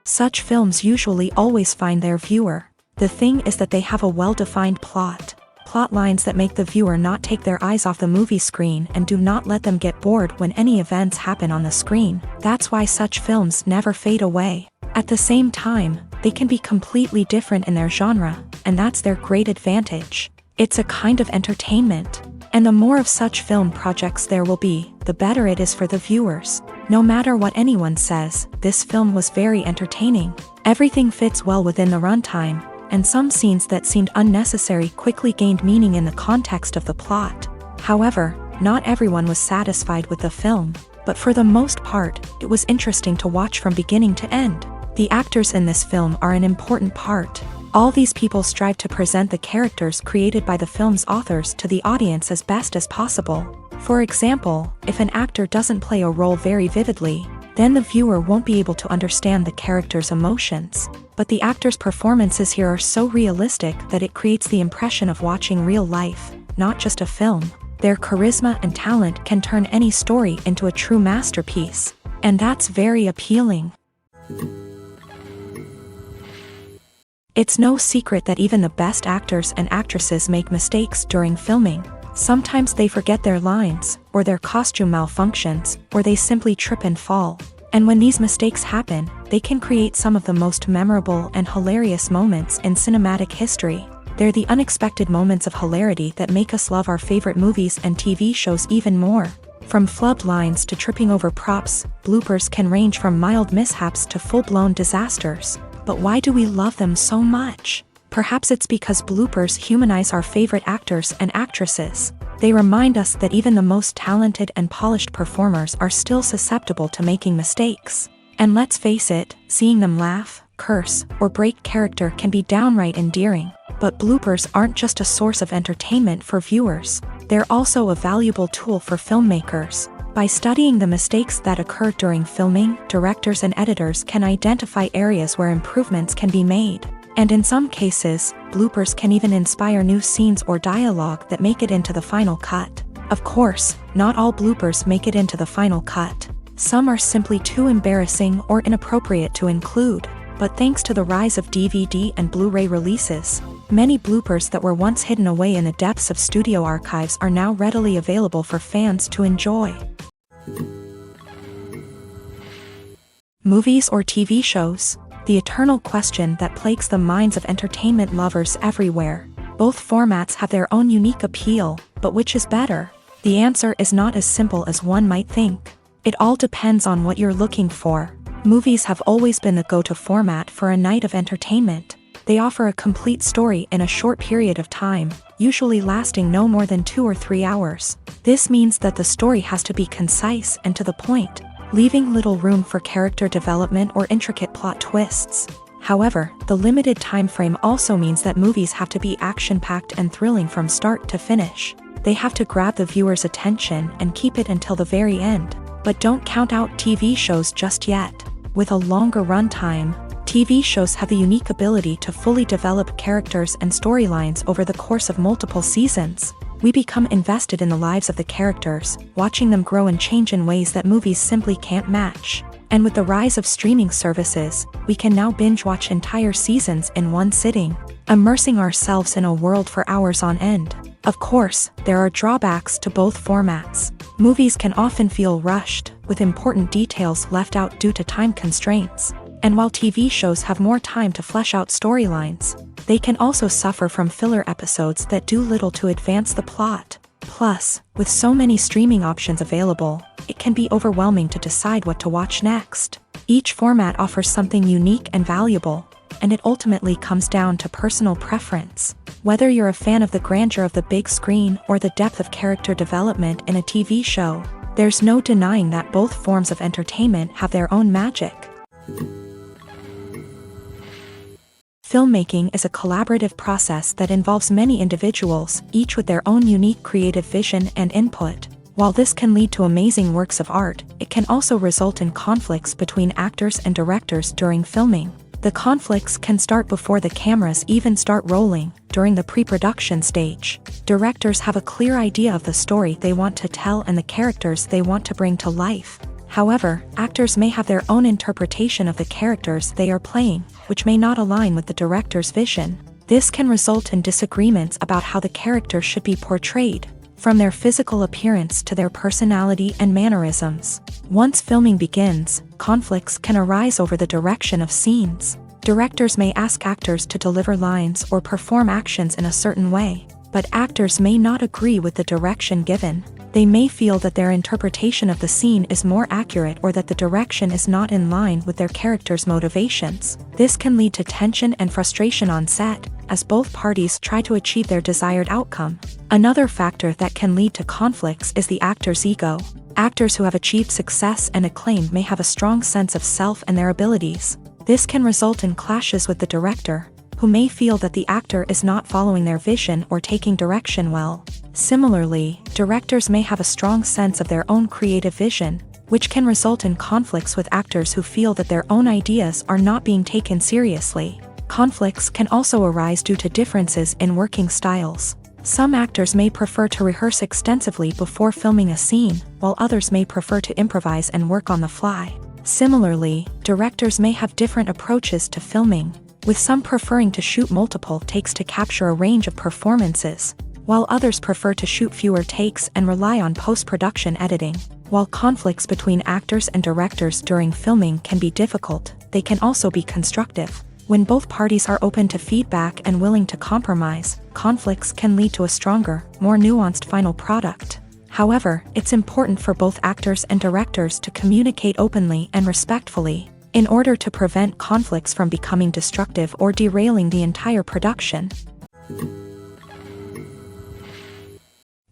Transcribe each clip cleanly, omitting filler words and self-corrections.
Such films usually always find their viewer. The thing is that they have a well-defined plot lines that make the viewer not take their eyes off the movie screen and do not let them get bored when any events happen on the screen. That's why such films never fade away. At the same time, they can be completely different in their genre, and that's their great advantage. It's a kind of entertainment. And the more of such film projects there will be, the better it is for the viewers. No matter what anyone says, this film was very entertaining. Everything fits well within the runtime, and some scenes that seemed unnecessary quickly gained meaning in the context of the plot. However, not everyone was satisfied with the film, but for the most part, it was interesting to watch from beginning to end. The actors in this film are an important part. All these people strive to present the characters created by the film's authors to the audience as best as possible. For example, if an actor doesn't play a role very vividly, then the viewer won't be able to understand the character's emotions. But the actors' performances here are so realistic that it creates the impression of watching real life, not just a film. Their charisma and talent can turn any story into a true masterpiece. And that's very appealing. It's no secret that even the best actors and actresses make mistakes during filming. Sometimes they forget their lines, or their costume malfunctions, or they simply trip and fall. And when these mistakes happen, they can create some of the most memorable and hilarious moments in cinematic history. They're the unexpected moments of hilarity that make us love our favorite movies and TV shows even more. From flubbed lines to tripping over props, bloopers can range from mild mishaps to full-blown disasters. But why do we love them so much? Perhaps it's because bloopers humanize our favorite actors and actresses. They remind us that even the most talented and polished performers are still susceptible to making mistakes. And let's face it, seeing them laugh, curse, or break character can be downright endearing. But bloopers aren't just a source of entertainment for viewers. They're also a valuable tool for filmmakers. By studying the mistakes that occur during filming, directors and editors can identify areas where improvements can be made. And in some cases, bloopers can even inspire new scenes or dialogue that make it into the final cut. Of course, not all bloopers make it into the final cut. Some are simply too embarrassing or inappropriate to include. But thanks to the rise of DVD and Blu-ray releases, many bloopers that were once hidden away in the depths of studio archives are now readily available for fans to enjoy. Movies or TV shows? The eternal question that plagues the minds of entertainment lovers everywhere. Both formats have their own unique appeal, but which is better? The answer is not as simple as one might think. It all depends on what you're looking for. Movies have always been the go-to format for a night of entertainment. They offer a complete story in a short period of time, usually lasting no more than 2 or 3 hours. This means that the story has to be concise and to the point, leaving little room for character development or intricate plot twists. However, the limited time frame also means that movies have to be action-packed and thrilling from start to finish. They have to grab the viewer's attention and keep it until the very end. But don't count out TV shows just yet. With a longer runtime, TV shows have the unique ability to fully develop characters and storylines over the course of multiple seasons. We become invested in the lives of the characters, watching them grow and change in ways that movies simply can't match. And with the rise of streaming services, we can now binge-watch entire seasons in one sitting, immersing ourselves in a world for hours on end. Of course, there are drawbacks to both formats. Movies can often feel rushed, with important details left out due to time constraints. And while TV shows have more time to flesh out storylines, they can also suffer from filler episodes that do little to advance the plot. Plus, with so many streaming options available, it can be overwhelming to decide what to watch next. Each format offers something unique and valuable, and it ultimately comes down to personal preference. Whether you're a fan of the grandeur of the big screen or the depth of character development in a TV show, there's no denying that both forms of entertainment have their own magic. Filmmaking is a collaborative process that involves many individuals, each with their own unique creative vision and input. While this can lead to amazing works of art, it can also result in conflicts between actors and directors during filming. The conflicts can start before the cameras even start rolling, during the pre-production stage. Directors have a clear idea of the story they want to tell and the characters they want to bring to life. However, actors may have their own interpretation of the characters they are playing, which may not align with the director's vision. This can result in disagreements about how the character should be portrayed, from their physical appearance to their personality and mannerisms. Once filming begins, conflicts can arise over the direction of scenes. Directors may ask actors to deliver lines or perform actions in a certain way, but actors may not agree with the direction given. They may feel that their interpretation of the scene is more accurate or that the direction is not in line with their character's motivations. This can lead to tension and frustration on set, as both parties try to achieve their desired outcome. Another factor that can lead to conflicts is the actor's ego. Actors who have achieved success and acclaim may have a strong sense of self and their abilities. This can result in clashes with the director, who may feel that the actor is not following their vision or taking direction well. Similarly, directors may have a strong sense of their own creative vision, which can result in conflicts with actors who feel that their own ideas are not being taken seriously. Conflicts can also arise due to differences in working styles. Some actors may prefer to rehearse extensively before filming a scene, while others may prefer to improvise and work on the fly. Similarly, directors may have different approaches to filming, with some preferring to shoot multiple takes to capture a range of performances, while others prefer to shoot fewer takes and rely on post-production editing. While conflicts between actors and directors during filming can be difficult, they can also be constructive. When both parties are open to feedback and willing to compromise, conflicts can lead to a stronger, more nuanced final product. However, it's important for both actors and directors to communicate openly and respectfully, in order to prevent conflicts from becoming destructive or derailing the entire production.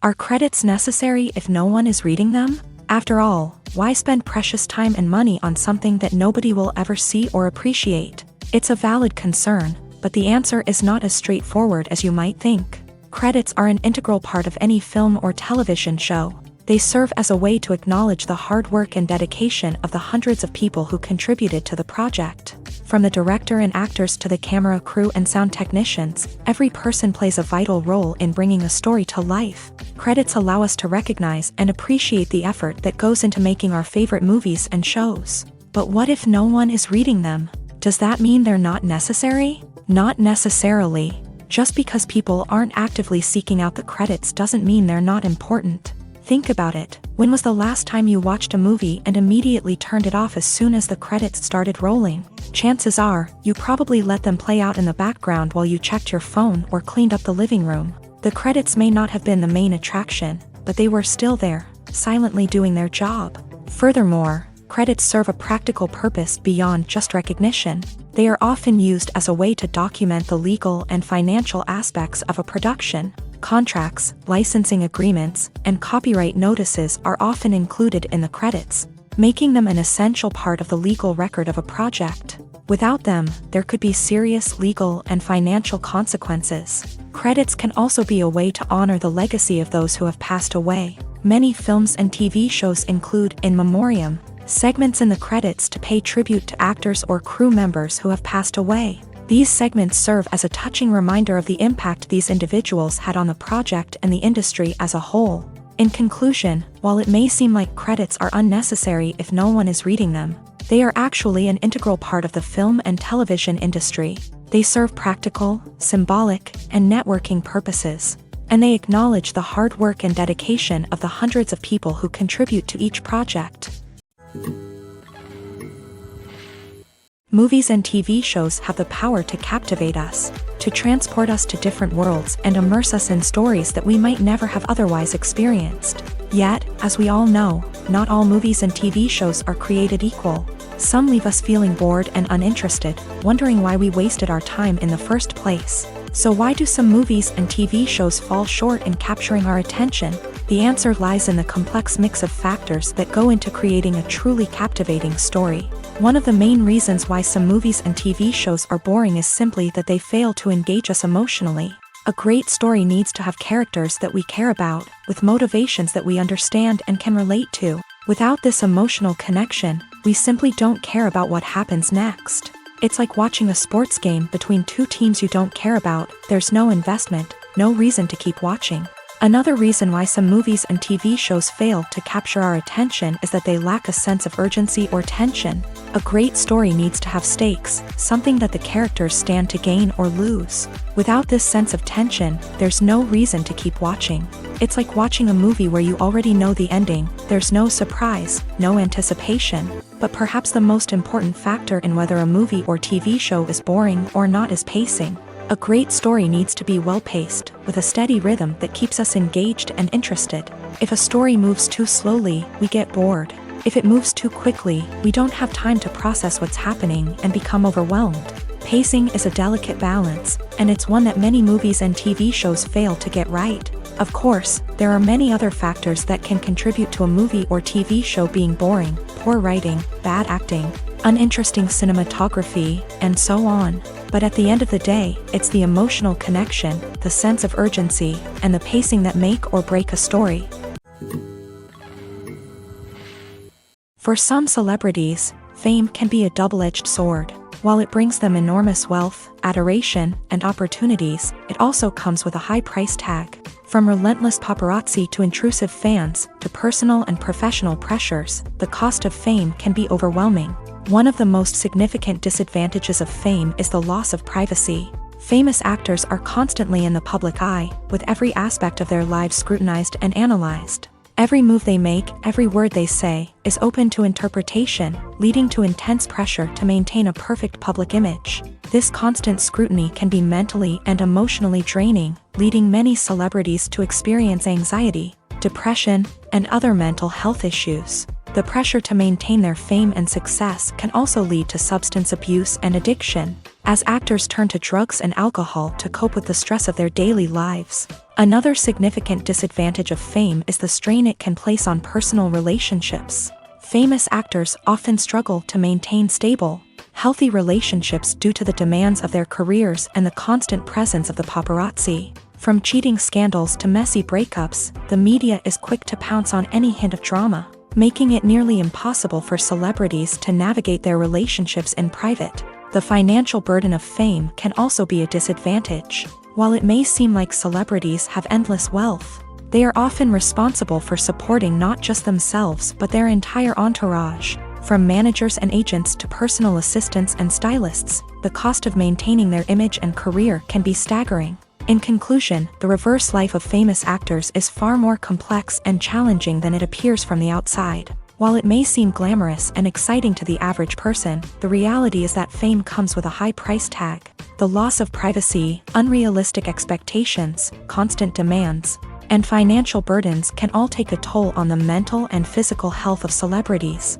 Are credits necessary if no one is reading them? After all, why spend precious time and money on something that nobody will ever see or appreciate? It's a valid concern, but the answer is not as straightforward as you might think. Credits are an integral part of any film or television show. They serve as a way to acknowledge the hard work and dedication of the hundreds of people who contributed to the project. From the director and actors to the camera crew and sound technicians, every person plays a vital role in bringing a story to life. Credits allow us to recognize and appreciate the effort that goes into making our favorite movies and shows. But what if no one is reading them? Does that mean they're not necessary? Not necessarily. Just because people aren't actively seeking out the credits doesn't mean they're not important. Think about it. When was the last time you watched a movie and immediately turned it off as soon as the credits started rolling? Chances are, you probably let them play out in the background while you checked your phone or cleaned up the living room. The credits may not have been the main attraction, but they were still there, silently doing their job. Furthermore, credits serve a practical purpose beyond just recognition. They are often used as a way to document the legal and financial aspects of a production. Contracts, licensing agreements, and copyright notices are often included in the credits, making them an essential part of the legal record of a project. Without them, there could be serious legal and financial consequences. Credits can also be a way to honor the legacy of those who have passed away. Many films and TV shows include in memoriam segments in the credits to pay tribute to actors or crew members who have passed away. These segments serve as a touching reminder of the impact these individuals had on the project and the industry as a whole. In conclusion, while it may seem like credits are unnecessary if no one is reading them, they are actually an integral part of the film and television industry. They serve practical, symbolic, and networking purposes, and they acknowledge the hard work and dedication of the hundreds of people who contribute to each project. Movies and TV shows have the power to captivate us, to transport us to different worlds and immerse us in stories that we might never have otherwise experienced. Yet, as we all know, not all movies and TV shows are created equal. Some leave us feeling bored and uninterested, wondering why we wasted our time in the first place. So why do some movies and TV shows fall short in capturing our attention? The answer lies in the complex mix of factors that go into creating a truly captivating story. One of the main reasons why some movies and TV shows are boring is simply that they fail to engage us emotionally. A great story needs to have characters that we care about, with motivations that we understand and can relate to. Without this emotional connection, we simply don't care about what happens next. It's like watching a sports game between two teams you don't care about. There's no investment, no reason to keep watching. Another reason why some movies and TV shows fail to capture our attention is that they lack a sense of urgency or tension. A great story needs to have stakes, something that the characters stand to gain or lose. Without this sense of tension, there's no reason to keep watching. It's like watching a movie where you already know the ending, there's no surprise, no anticipation. But perhaps the most important factor in whether a movie or TV show is boring or not is pacing. A great story needs to be well-paced, with a steady rhythm that keeps us engaged and interested. If a story moves too slowly, we get bored. If it moves too quickly, we don't have time to process what's happening and become overwhelmed. Pacing is a delicate balance, and it's one that many movies and TV shows fail to get right. Of course, there are many other factors that can contribute to a movie or TV show being boring: poor writing, bad acting, uninteresting cinematography, and so on. But at the end of the day, it's the emotional connection, the sense of urgency, and the pacing that make or break a story. For some celebrities, fame can be a double-edged sword. While it brings them enormous wealth, adoration, and opportunities, it also comes with a high price tag. From relentless paparazzi to intrusive fans, to personal and professional pressures, the cost of fame can be overwhelming. One of the most significant disadvantages of fame is the loss of privacy. Famous actors are constantly in the public eye, with every aspect of their lives scrutinized and analyzed. Every move they make, every word they say, is open to interpretation, leading to intense pressure to maintain a perfect public image. This constant scrutiny can be mentally and emotionally draining, leading many celebrities to experience anxiety, depression, and other mental health issues. The pressure to maintain their fame and success can also lead to substance abuse and addiction, as actors turn to drugs and alcohol to cope with the stress of their daily lives. Another significant disadvantage of fame is the strain it can place on personal relationships. Famous actors often struggle to maintain stable, healthy relationships due to the demands of their careers and the constant presence of the paparazzi. From cheating scandals to messy breakups, the media is quick to pounce on any hint of drama, making it nearly impossible for celebrities to navigate their relationships in private. The financial burden of fame can also be a disadvantage. While it may seem like celebrities have endless wealth, they are often responsible for supporting not just themselves but their entire entourage. From managers and agents to personal assistants and stylists, the cost of maintaining their image and career can be staggering. In conclusion, the reverse life of famous actors is far more complex and challenging than it appears from the outside. While it may seem glamorous and exciting to the average person, the reality is that fame comes with a high price tag. The loss of privacy, unrealistic expectations, constant demands, and financial burdens can all take a toll on the mental and physical health of celebrities.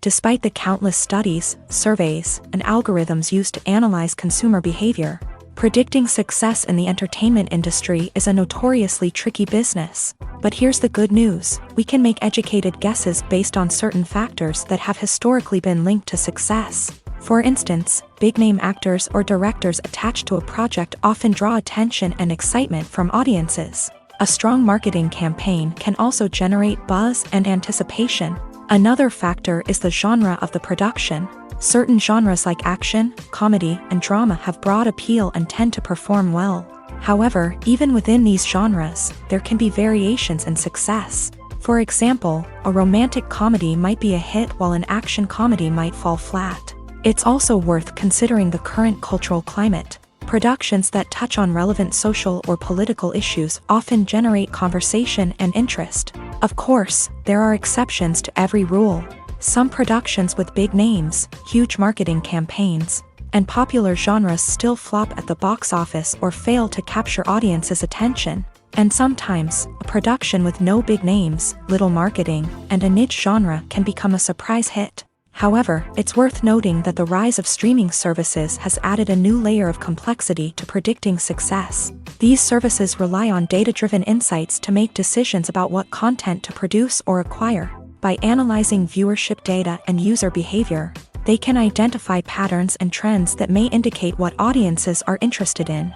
Despite the countless studies, surveys, and algorithms used to analyze consumer behavior, predicting success in the entertainment industry is a notoriously tricky business. But here's the good news: we can make educated guesses based on certain factors that have historically been linked to success. For instance, big-name actors or directors attached to a project often draw attention and excitement from audiences. A strong marketing campaign can also generate buzz and anticipation. Another factor is the genre of the production. Certain genres like action, comedy, and drama have broad appeal and tend to perform well. However, even within these genres, there can be variations in success. For example, a romantic comedy might be a hit while an action comedy might fall flat. It's also worth considering the current cultural climate. Productions that touch on relevant social or political issues often generate conversation and interest. Of course, there are exceptions to every rule. Some productions with big names, huge marketing campaigns, and popular genres still flop at the box office or fail to capture audiences' attention. And sometimes, a production with no big names, little marketing, and a niche genre can become a surprise hit. However, it's worth noting that the rise of streaming services has added a new layer of complexity to predicting success. These services rely on data-driven insights to make decisions about what content to produce or acquire. By analyzing viewership data and user behavior, they can identify patterns and trends that may indicate what audiences are interested in.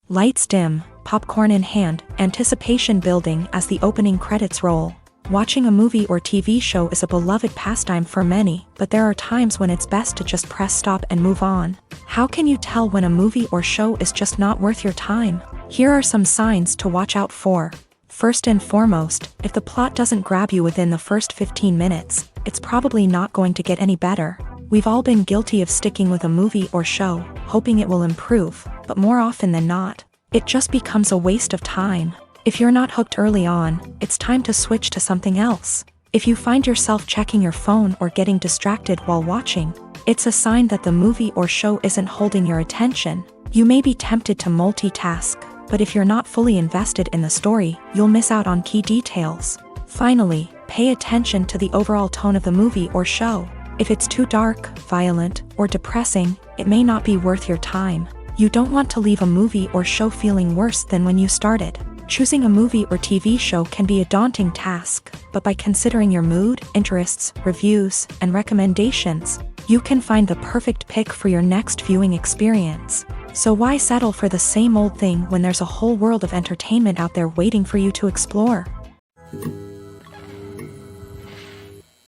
Lights dim, popcorn in hand, anticipation building as the opening credits roll. Watching a movie or TV show is a beloved pastime for many, but there are times when it's best to just press stop and move on. How can you tell when a movie or show is just not worth your time? Here are some signs to watch out for. First and foremost, if the plot doesn't grab you within the first 15 minutes, it's probably not going to get any better. We've all been guilty of sticking with a movie or show, hoping it will improve, but more often than not, it just becomes a waste of time. If you're not hooked early on, it's time to switch to something else. If you find yourself checking your phone or getting distracted while watching, it's a sign that the movie or show isn't holding your attention. You may be tempted to multitask, but if you're not fully invested in the story, you'll miss out on key details. Finally, pay attention to the overall tone of the movie or show. If it's too dark, violent, or depressing, it may not be worth your time. You don't want to leave a movie or show feeling worse than when you started. Choosing a movie or TV show can be a daunting task, but by considering your mood, interests, reviews, and recommendations, you can find the perfect pick for your next viewing experience. So why settle for the same old thing when there's a whole world of entertainment out there waiting for you to explore?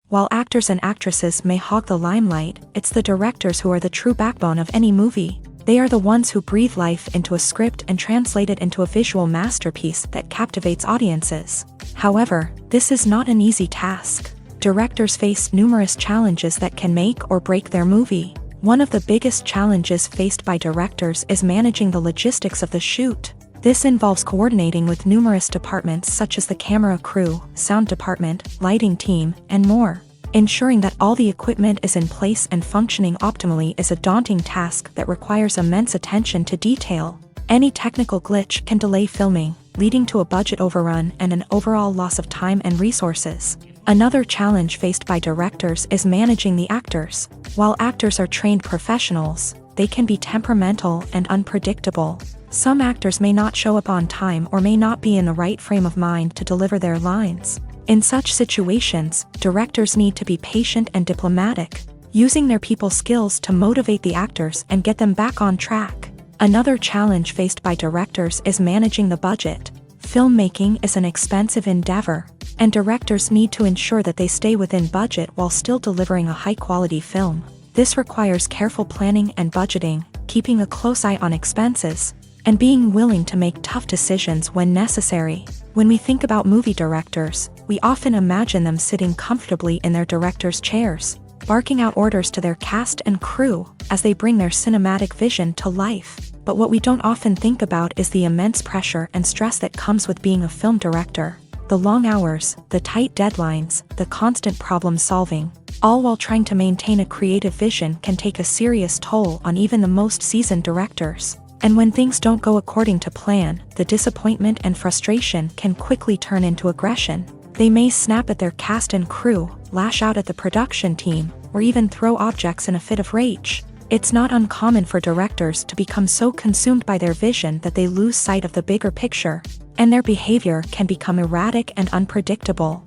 While actors and actresses may hog the limelight, it's the directors who are the true backbone of any movie. They are the ones who breathe life into a script and translate it into a visual masterpiece that captivates audiences. However, this is not an easy task. Directors face numerous challenges that can make or break their movie. One of the biggest challenges faced by directors is managing the logistics of the shoot. This involves coordinating with numerous departments such as the camera crew, sound department, lighting team, and more. Ensuring that all the equipment is in place and functioning optimally is a daunting task that requires immense attention to detail. Any technical glitch can delay filming, leading to a budget overrun and an overall loss of time and resources. Another challenge faced by directors is managing the actors. While actors are trained professionals, they can be temperamental and unpredictable. Some actors may not show up on time or may not be in the right frame of mind to deliver their lines. In such situations, directors need to be patient and diplomatic, using their people skills to motivate the actors and get them back on track. Another challenge faced by directors is managing the budget. Filmmaking is an expensive endeavor, and directors need to ensure that they stay within budget while still delivering a high-quality film. This requires careful planning and budgeting, keeping a close eye on expenses, and being willing to make tough decisions when necessary. When we think about movie directors, we often imagine them sitting comfortably in their director's chairs, barking out orders to their cast and crew as they bring their cinematic vision to life. But what we don't often think about is the immense pressure and stress that comes with being a film director. The long hours, the tight deadlines, the constant problem solving, all while trying to maintain a creative vision can take a serious toll on even the most seasoned directors. And when things don't go according to plan, the disappointment and frustration can quickly turn into aggression. They may snap at their cast and crew, lash out at the production team, or even throw objects in a fit of rage. It's not uncommon for directors to become so consumed by their vision that they lose sight of the bigger picture, and their behavior can become erratic and unpredictable.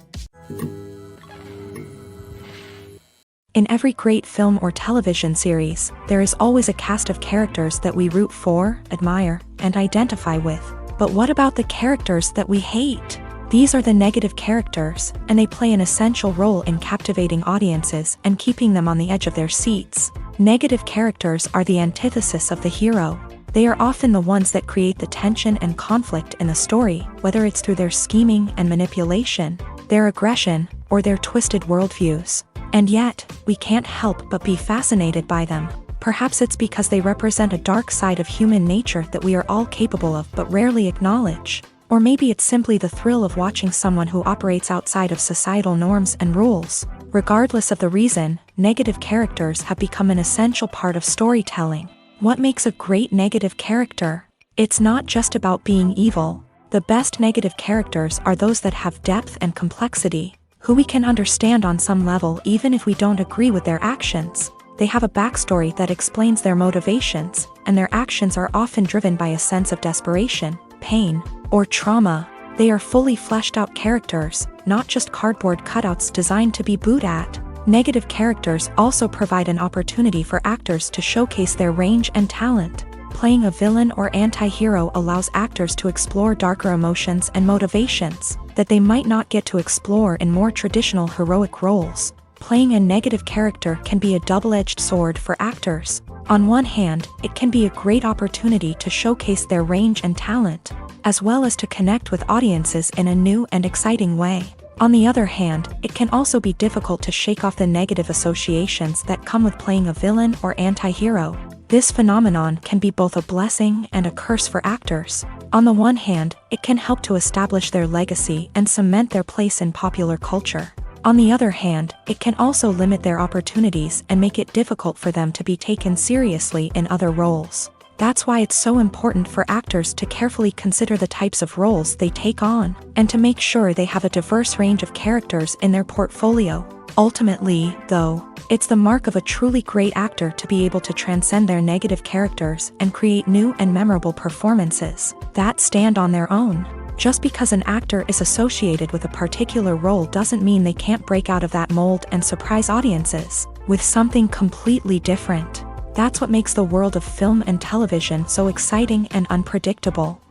In every great film or television series, there is always a cast of characters that we root for, admire, and identify with. But what about the characters that we hate? These are the negative characters, and they play an essential role in captivating audiences and keeping them on the edge of their seats. Negative characters are the antithesis of the hero. They are often the ones that create the tension and conflict in the story, whether it's through their scheming and manipulation, their aggression, or their twisted worldviews. And yet, we can't help but be fascinated by them. Perhaps it's because they represent a dark side of human nature that we are all capable of but rarely acknowledge. Or maybe it's simply the thrill of watching someone who operates outside of societal norms and rules. Regardless of the reason, negative characters have become an essential part of storytelling. What makes a great negative character? It's not just about being evil. The best negative characters are those that have depth and complexity, who we can understand on some level even if we don't agree with their actions. They have a backstory that explains their motivations, and their actions are often driven by a sense of desperation, pain, or trauma. They are fully fleshed out characters, not just cardboard cutouts designed to be booed at. Negative characters also provide an opportunity for actors to showcase their range and talent. Playing a villain or anti-hero allows actors to explore darker emotions and motivations, that they might not get to explore in more traditional heroic roles. Playing a negative character can be a double-edged sword for actors. On one hand, it can be a great opportunity to showcase their range and talent, as well as to connect with audiences in a new and exciting way. On the other hand, it can also be difficult to shake off the negative associations that come with playing a villain or anti-hero. This phenomenon can be both a blessing and a curse for actors. On the one hand, it can help to establish their legacy and cement their place in popular culture. On the other hand, it can also limit their opportunities and make it difficult for them to be taken seriously in other roles. That's why it's so important for actors to carefully consider the types of roles they take on, and to make sure they have a diverse range of characters in their portfolio. Ultimately, though, it's the mark of a truly great actor to be able to transcend their negative characters and create new and memorable performances that stand on their own. Just because an actor is associated with a particular role doesn't mean they can't break out of that mold and surprise audiences with something completely different. That's what makes the world of film and television so exciting and unpredictable.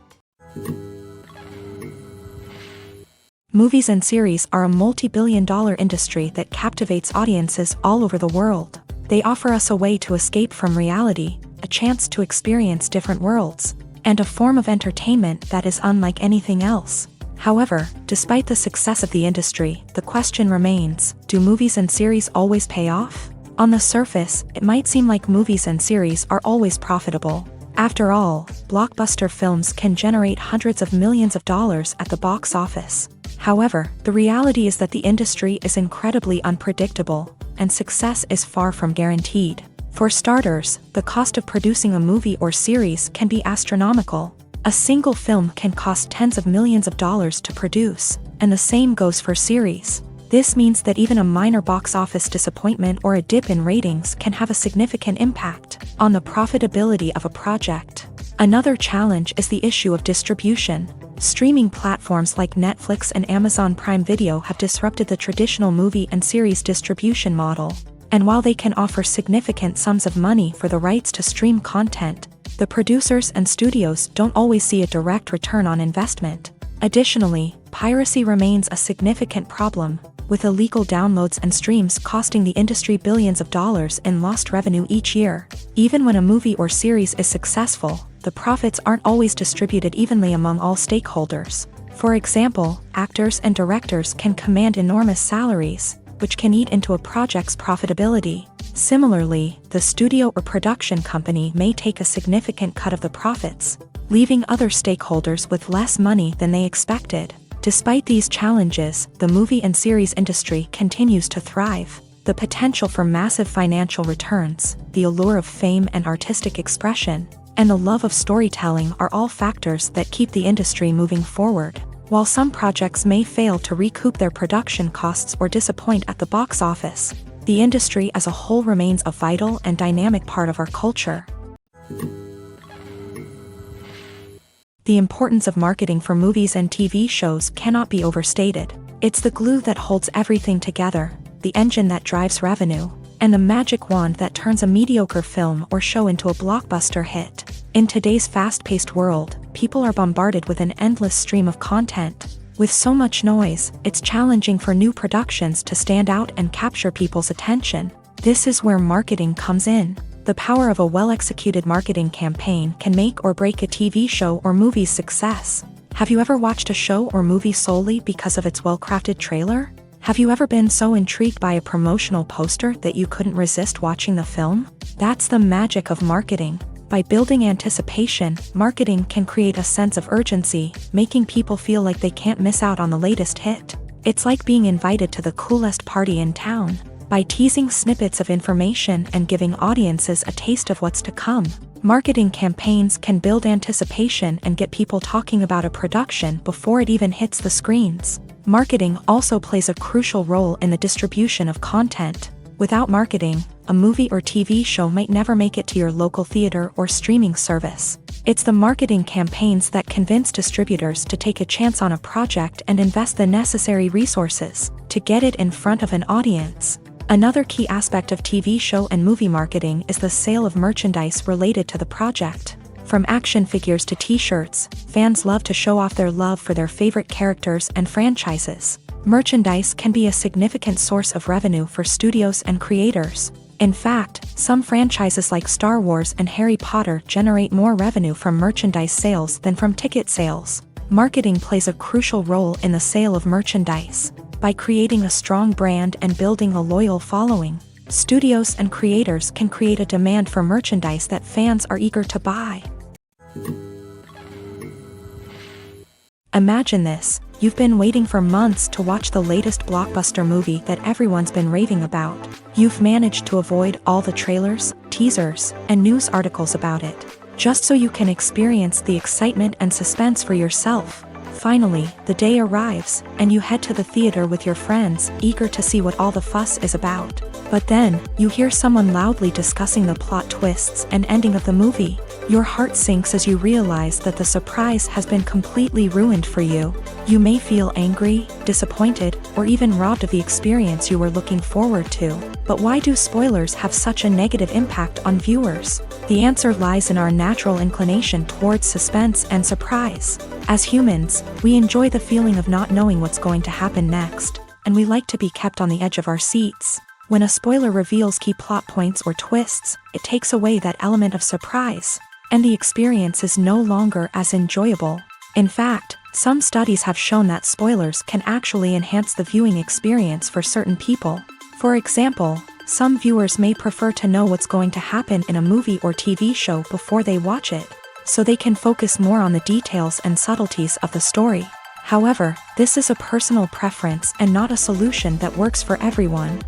Movies and series are a multi-billion-dollar industry that captivates audiences all over the world. They offer us a way to escape from reality, a chance to experience different worlds, and a form of entertainment that is unlike anything else. However, despite the success of the industry, the question remains, do movies and series always pay off? On the surface, it might seem like movies and series are always profitable. After all, blockbuster films can generate hundreds of millions of dollars at the box office. However, the reality is that the industry is incredibly unpredictable, and success is far from guaranteed. For starters, the cost of producing a movie or series can be astronomical. A single film can cost tens of millions of dollars to produce, and the same goes for series. This means that even a minor box office disappointment or a dip in ratings can have a significant impact on the profitability of a project. Another challenge is the issue of distribution. Streaming platforms like Netflix and Amazon Prime Video have disrupted the traditional movie and series distribution model. And while they can offer significant sums of money for the rights to stream content, the producers and studios don't always see a direct return on investment. Additionally, piracy remains a significant problem, with illegal downloads and streams costing the industry billions of dollars in lost revenue each year. Even when a movie or series is successful, the profits aren't always distributed evenly among all stakeholders. For example, actors and directors can command enormous salaries, which can eat into a project's profitability. Similarly, the studio or production company may take a significant cut of the profits, leaving other stakeholders with less money than they expected. Despite these challenges, the movie and series industry continues to thrive. The potential for massive financial returns, the allure of fame and artistic expression, and the love of storytelling are all factors that keep the industry moving forward. While some projects may fail to recoup their production costs or disappoint at the box office, the industry as a whole remains a vital and dynamic part of our culture. The importance of marketing for movies and TV shows cannot be overstated. It's the glue that holds everything together, the engine that drives revenue, and the magic wand that turns a mediocre film or show into a blockbuster hit. In today's fast-paced world, people are bombarded with an endless stream of content. With so much noise, it's challenging for new productions to stand out and capture people's attention. This is where marketing comes in. The power of a well-executed marketing campaign can make or break a TV show or movie's success. Have you ever watched a show or movie solely because of its well-crafted trailer? Have you ever been so intrigued by a promotional poster that you couldn't resist watching the film? That's the magic of marketing. By building anticipation, marketing can create a sense of urgency, making people feel like they can't miss out on the latest hit. It's like being invited to the coolest party in town. By teasing snippets of information and giving audiences a taste of what's to come, marketing campaigns can build anticipation and get people talking about a production before it even hits the screens. Marketing also plays a crucial role in the distribution of content. Without marketing, a movie or TV show might never make it to your local theater or streaming service. It's the marketing campaigns that convince distributors to take a chance on a project and invest the necessary resources to get it in front of an audience. Another key aspect of TV show and movie marketing is the sale of merchandise related to the project. From action figures to t-shirts, fans love to show off their love for their favorite characters and franchises. Merchandise can be a significant source of revenue for studios and creators. In fact, some franchises like Star Wars and Harry Potter generate more revenue from merchandise sales than from ticket sales. Marketing plays a crucial role in the sale of merchandise. By creating a strong brand and building a loyal following, studios and creators can create a demand for merchandise that fans are eager to buy. Imagine this: you've been waiting for months to watch the latest blockbuster movie that everyone's been raving about. You've managed to avoid all the trailers, teasers, and news articles about it, just so you can experience the excitement and suspense for yourself. Finally, the day arrives, and you head to the theater with your friends, eager to see what all the fuss is about. But then, you hear someone loudly discussing the plot twists and ending of the movie. Your heart sinks as you realize that the surprise has been completely ruined for you. You may feel angry, disappointed, or even robbed of the experience you were looking forward to. But why do spoilers have such a negative impact on viewers? The answer lies in our natural inclination towards suspense and surprise. As humans, we enjoy the feeling of not knowing what's going to happen next, and we like to be kept on the edge of our seats. When a spoiler reveals key plot points or twists, it takes away that element of surprise, and the experience is no longer as enjoyable. In fact, some studies have shown that spoilers can actually enhance the viewing experience for certain people. For example, some viewers may prefer to know what's going to happen in a movie or TV show before they watch it, so they can focus more on the details and subtleties of the story. However, this is a personal preference and not a solution that works for everyone.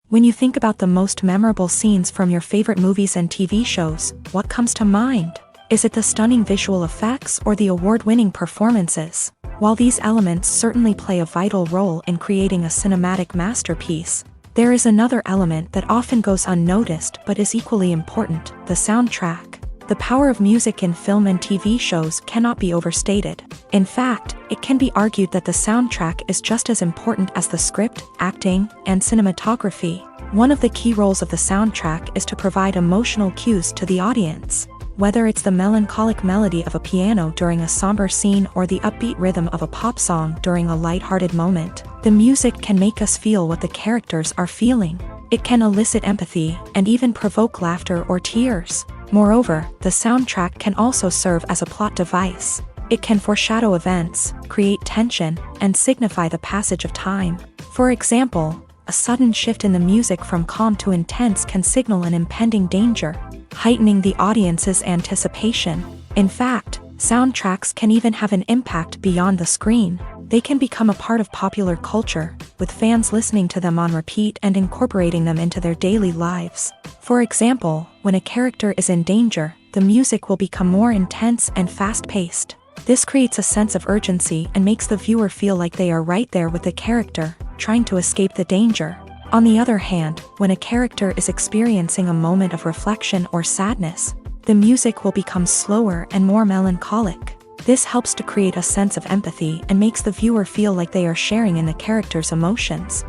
When you think about the most memorable scenes from your favorite movies and TV shows, what comes to mind? Is it the stunning visual effects or the award-winning performances? While these elements certainly play a vital role in creating a cinematic masterpiece, there is another element that often goes unnoticed but is equally important: the soundtrack. The power of music in film and TV shows cannot be overstated. In fact, it can be argued that the soundtrack is just as important as the script, acting, and cinematography. One of the key roles of the soundtrack is to provide emotional cues to the audience. Whether it's the melancholic melody of a piano during a somber scene or the upbeat rhythm of a pop song during a light-hearted moment, the music can make us feel what the characters are feeling. It can elicit empathy and even provoke laughter or tears. Moreover, the soundtrack can also serve as a plot device. It can foreshadow events, create tension, and signify the passage of time. For example, a sudden shift in the music from calm to intense can signal an impending danger, heightening the audience's anticipation. In fact, soundtracks can even have an impact beyond the screen. They can become a part of popular culture, with fans listening to them on repeat and incorporating them into their daily lives. For example, when a character is in danger, the music will become more intense and fast-paced. This creates a sense of urgency and makes the viewer feel like they are right there with the character, trying to escape the danger. On the other hand, when a character is experiencing a moment of reflection or sadness, the music will become slower and more melancholic. This helps to create a sense of empathy and makes the viewer feel like they are sharing in the character's emotions.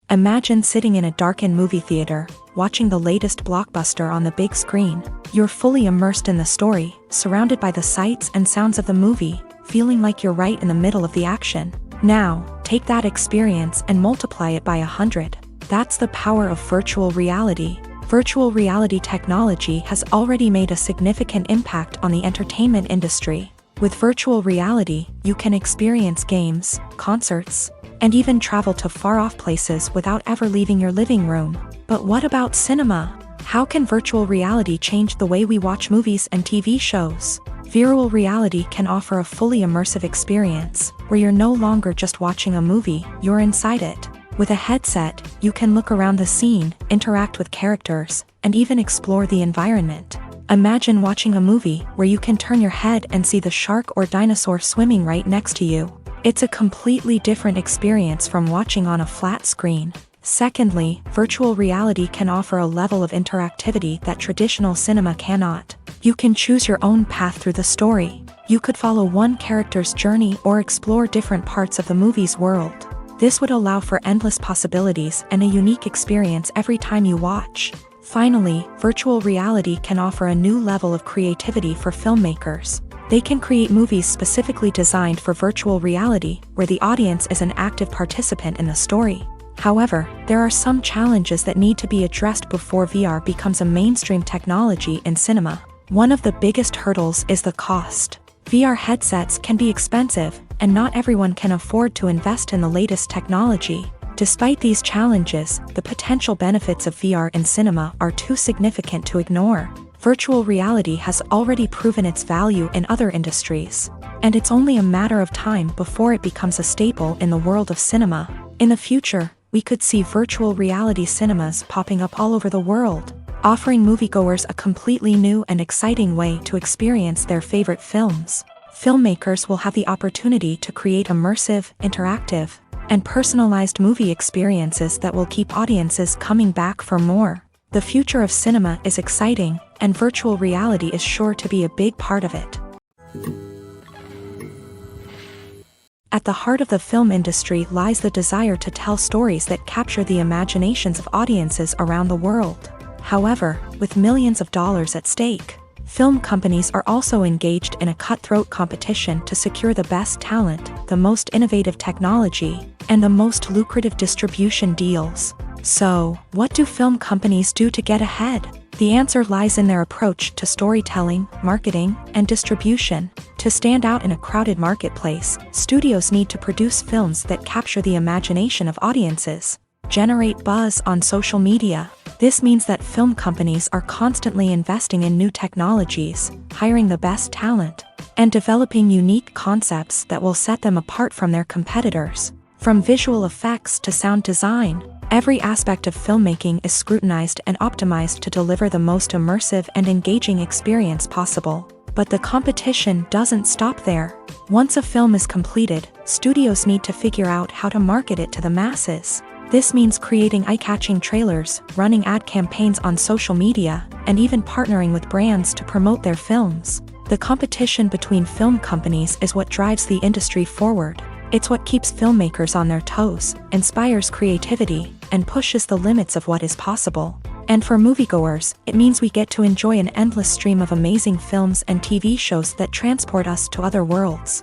Imagine sitting in a darkened movie theater, watching the latest blockbuster on the big screen. You're fully immersed in the story, surrounded by the sights and sounds of the movie, feeling like you're right in the middle of the action. Now, take that experience and multiply it by 100. That's the power of virtual reality. Virtual reality technology has already made a significant impact on the entertainment industry. With virtual reality, you can experience games, concerts, and even travel to far-off places without ever leaving your living room. But what about cinema? How can virtual reality change the way we watch movies and TV shows? Virtual reality can offer a fully immersive experience, where you're no longer just watching a movie, you're inside it. With a headset, you can look around the scene, interact with characters, and even explore the environment. Imagine watching a movie where you can turn your head and see the shark or dinosaur swimming right next to you. It's a completely different experience from watching on a flat screen. Secondly, virtual reality can offer a level of interactivity that traditional cinema cannot. You can choose your own path through the story. You could follow one character's journey or explore different parts of the movie's world. This would allow for endless possibilities and a unique experience every time you watch. Finally, virtual reality can offer a new level of creativity for filmmakers. They can create movies specifically designed for virtual reality, where the audience is an active participant in the story. However, there are some challenges that need to be addressed before VR becomes a mainstream technology in cinema. One of the biggest hurdles is the cost. VR headsets can be expensive, and not everyone can afford to invest in the latest technology. Despite these challenges, the potential benefits of VR in cinema are too significant to ignore. Virtual reality has already proven its value in other industries, and it's only a matter of time before it becomes a staple in the world of cinema. In the future, we could see virtual reality cinemas popping up all over the world, offering moviegoers a completely new and exciting way to experience their favorite films. Filmmakers will have the opportunity to create immersive, interactive, and personalized movie experiences that will keep audiences coming back for more. The future of cinema is exciting, and virtual reality is sure to be a big part of it. At the heart of the film industry lies the desire to tell stories that capture the imaginations of audiences around the world. However, with millions of dollars at stake, film companies are also engaged in a cutthroat competition to secure the best talent, the most innovative technology, and the most lucrative distribution deals. So, what do film companies do to get ahead? The answer lies in their approach to storytelling, marketing, and distribution. To stand out in a crowded marketplace, studios need to produce films that capture the imagination of audiences, generate buzz on social media. This means that film companies are constantly investing in new technologies, hiring the best talent, and developing unique concepts that will set them apart from their competitors. From visual effects to sound design, every aspect of filmmaking is scrutinized and optimized to deliver the most immersive and engaging experience possible. But the competition doesn't stop there. Once a film is completed, studios need to figure out how to market it to the masses. This means creating eye-catching trailers, running ad campaigns on social media, and even partnering with brands to promote their films. The competition between film companies is what drives the industry forward. It's what keeps filmmakers on their toes, inspires creativity, and pushes the limits of what is possible. And for moviegoers, it means we get to enjoy an endless stream of amazing films and TV shows that transport us to other worlds.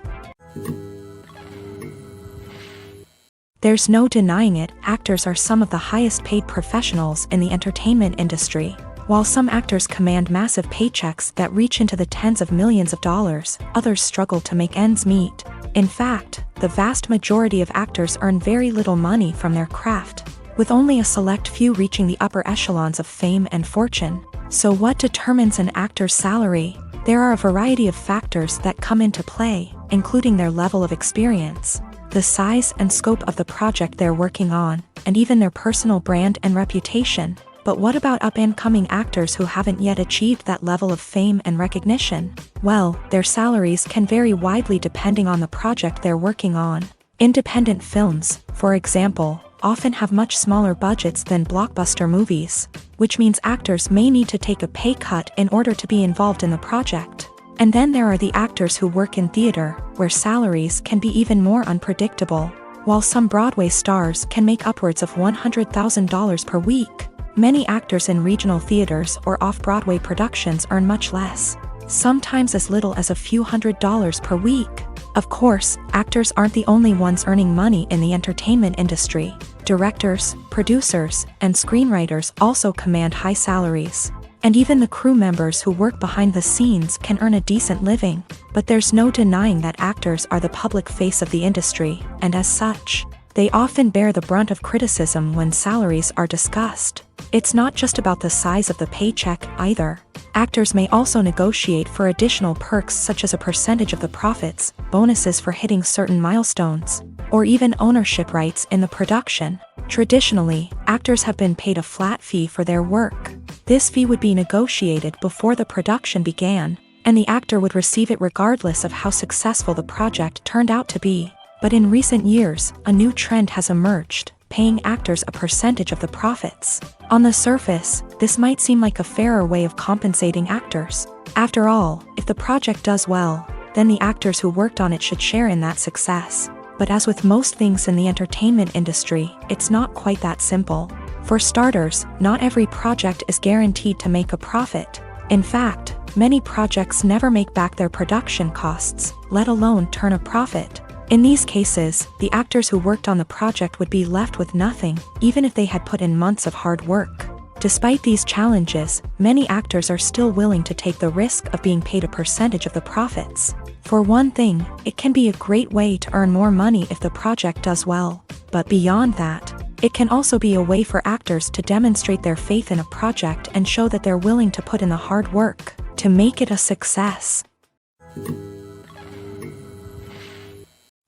There's no denying it, actors are some of the highest paid professionals in the entertainment industry. While some actors command massive paychecks that reach into the tens of millions of dollars, others struggle to make ends meet. In fact, the vast majority of actors earn very little money from their craft, with only a select few reaching the upper echelons of fame and fortune. So what determines an actor's salary? There are a variety of factors that come into play, including their level of experience, the size and scope of the project they're working on, and even their personal brand and reputation. But what about up-and-coming actors who haven't yet achieved that level of fame and recognition? Well, their salaries can vary widely depending on the project they're working on. Independent films, for example, often have much smaller budgets than blockbuster movies, which means actors may need to take a pay cut in order to be involved in the project. And then there are the actors who work in theater, where salaries can be even more unpredictable. While some Broadway stars can make upwards of $100,000 per week, many actors in regional theaters or off-Broadway productions earn much less, sometimes as little as a few $100s per week. Of course, actors aren't the only ones earning money in the entertainment industry. Directors, producers, and screenwriters also command high salaries. And even the crew members who work behind the scenes can earn a decent living. But there's no denying that actors are the public face of the industry, and as such, they often bear the brunt of criticism when salaries are discussed. It's not just about the size of the paycheck, either. Actors may also negotiate for additional perks such as a percentage of the profits, bonuses for hitting certain milestones, or even ownership rights in the production. Traditionally, actors have been paid a flat fee for their work. This fee would be negotiated before the production began, and the actor would receive it regardless of how successful the project turned out to be. But in recent years, a new trend has emerged, paying actors a percentage of the profits. On the surface, this might seem like a fairer way of compensating actors. After all, if the project does well, then the actors who worked on it should share in that success. But as with most things in the entertainment industry, it's not quite that simple. For starters, not every project is guaranteed to make a profit. In fact, many projects never make back their production costs, let alone turn a profit. In these cases, the actors who worked on the project would be left with nothing, even if they had put in months of hard work. Despite these challenges, many actors are still willing to take the risk of being paid a percentage of the profits. For one thing, it can be a great way to earn more money if the project does well. But beyond that, it can also be a way for actors to demonstrate their faith in a project and show that they're willing to put in the hard work to make it a success.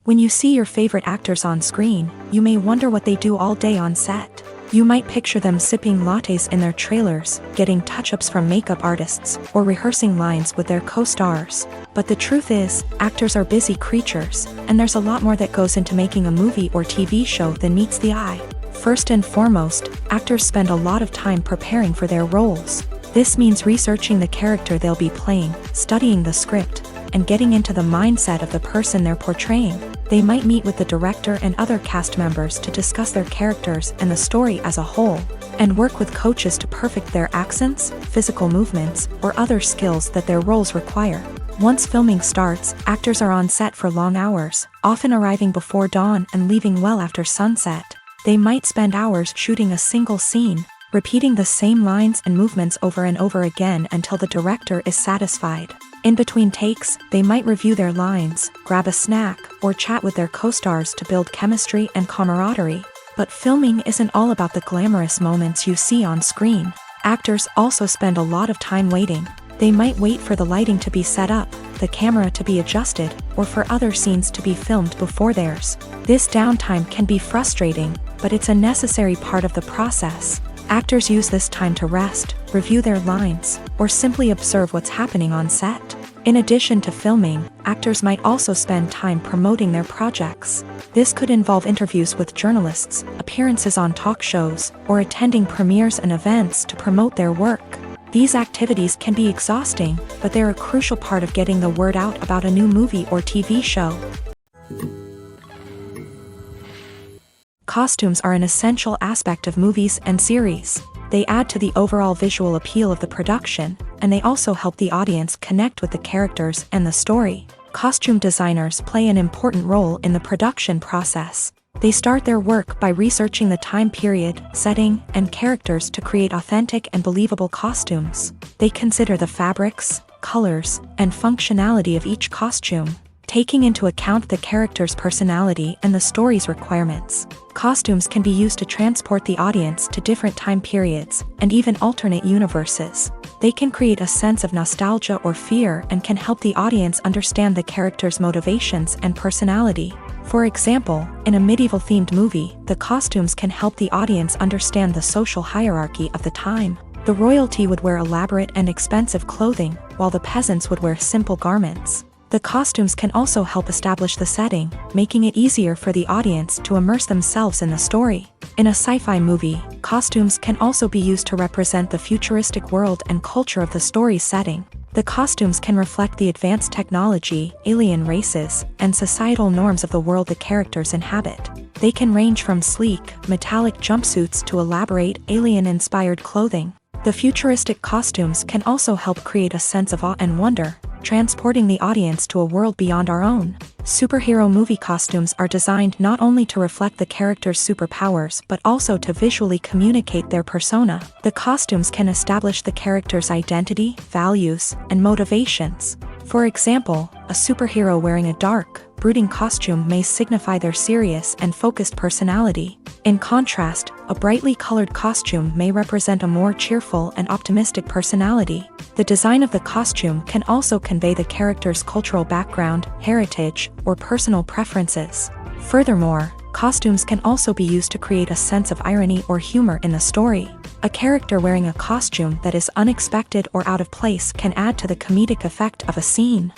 When you see your favorite actors on screen, you may wonder what they do all day on set. You might picture them sipping lattes in their trailers, getting touch-ups from makeup artists, or rehearsing lines with their co-stars. But the truth is, actors are busy creatures, and there's a lot more that goes into making a movie or TV show than meets the eye. First and foremost, actors spend a lot of time preparing for their roles. This means researching the character they'll be playing, studying the script, and getting into the mindset of the person they're portraying. They might meet with the director and other cast members to discuss their characters and the story as a whole, and work with coaches to perfect their accents, physical movements, or other skills that their roles require. Once filming starts, actors are on set for long hours, often arriving before dawn and leaving well after sunset. They might spend hours shooting a single scene, repeating the same lines and movements over and over again until the director is satisfied. In between takes, they might review their lines, grab a snack, or chat with their co-stars to build chemistry and camaraderie. But filming isn't all about the glamorous moments you see on screen. Actors also spend a lot of time waiting. They might wait for the lighting to be set up, the camera to be adjusted, or for other scenes to be filmed before theirs. This downtime can be frustrating, but it's a necessary part of the process. Actors use this time to rest, review their lines, or simply observe what's happening on set. In addition to filming, actors might also spend time promoting their projects. This could involve interviews with journalists, appearances on talk shows, or attending premieres and events to promote their work. These activities can be exhausting, but they're a crucial part of getting the word out about a new movie or TV show. Costumes are an essential aspect of movies and series. They add to the overall visual appeal of the production, and they also help the audience connect with the characters and the story. Costume designers play an important role in the production process. They start their work by researching the time period, setting, and characters to create authentic and believable costumes. They consider the fabrics, colors, and functionality of each costume, taking into account the character's personality and the story's requirements. Costumes can be used to transport the audience to different time periods, and even alternate universes. They can create a sense of nostalgia or fear and can help the audience understand the character's motivations and personality. For example, in a medieval-themed movie, the costumes can help the audience understand the social hierarchy of the time. The royalty would wear elaborate and expensive clothing, while the peasants would wear simple garments. The costumes can also help establish the setting, making it easier for the audience to immerse themselves in the story. In a sci-fi movie, costumes can also be used to represent the futuristic world and culture of the story's setting. The costumes can reflect the advanced technology, alien races, and societal norms of the world the characters inhabit. They can range from sleek, metallic jumpsuits to elaborate, alien-inspired clothing. The futuristic costumes can also help create a sense of awe and wonder, transporting the audience to a world beyond our own. Superhero movie costumes are designed not only to reflect the character's superpowers but also to visually communicate their persona. The costumes can establish the character's identity, values, and motivations. For example, a superhero wearing a dark, brooding costume may signify their serious and focused personality. In contrast, a brightly colored costume may represent a more cheerful and optimistic personality. The design of the costume can also convey the character's cultural background, heritage, or personal preferences. Furthermore, costumes can also be used to create a sense of irony or humor in the story. A character wearing a costume that is unexpected or out of place can add to the comedic effect of a scene.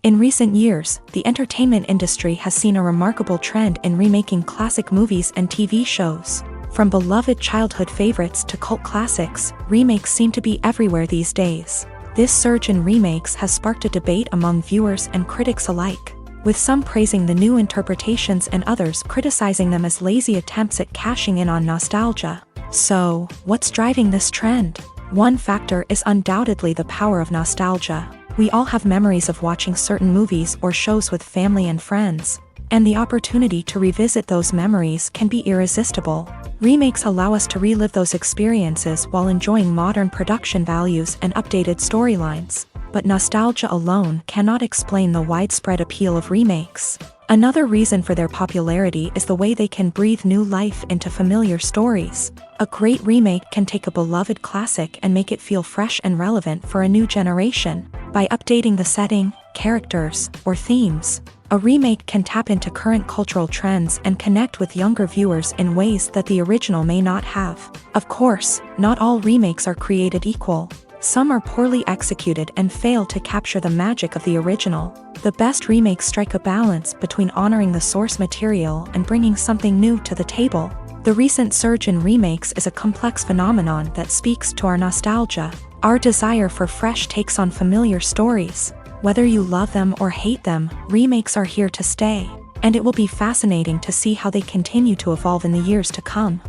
In recent years, the entertainment industry has seen a remarkable trend in remaking classic movies and TV shows. From beloved childhood favorites to cult classics, remakes seem to be everywhere these days. This surge in remakes has sparked a debate among viewers and critics alike, with some praising the new interpretations and others criticizing them as lazy attempts at cashing in on nostalgia. So, what's driving this trend? One factor is undoubtedly the power of nostalgia. We all have memories of watching certain movies or shows with family and friends, and the opportunity to revisit those memories can be irresistible. Remakes allow us to relive those experiences while enjoying modern production values and updated storylines. But nostalgia alone cannot explain the widespread appeal of remakes. Another reason for their popularity is the way they can breathe new life into familiar stories. A great remake can take a beloved classic and make it feel fresh and relevant for a new generation. By updating the setting, characters, or themes, a remake can tap into current cultural trends and connect with younger viewers in ways that the original may not have. Of course, not all remakes are created equal. Some are poorly executed and fail to capture the magic of the original. The best remakes strike a balance between honoring the source material and bringing something new to the table. The recent surge in remakes is a complex phenomenon that speaks to our nostalgia, our desire for fresh takes on familiar stories. Whether you love them or hate them, remakes are here to stay, and it will be fascinating to see how they continue to evolve in the years to come.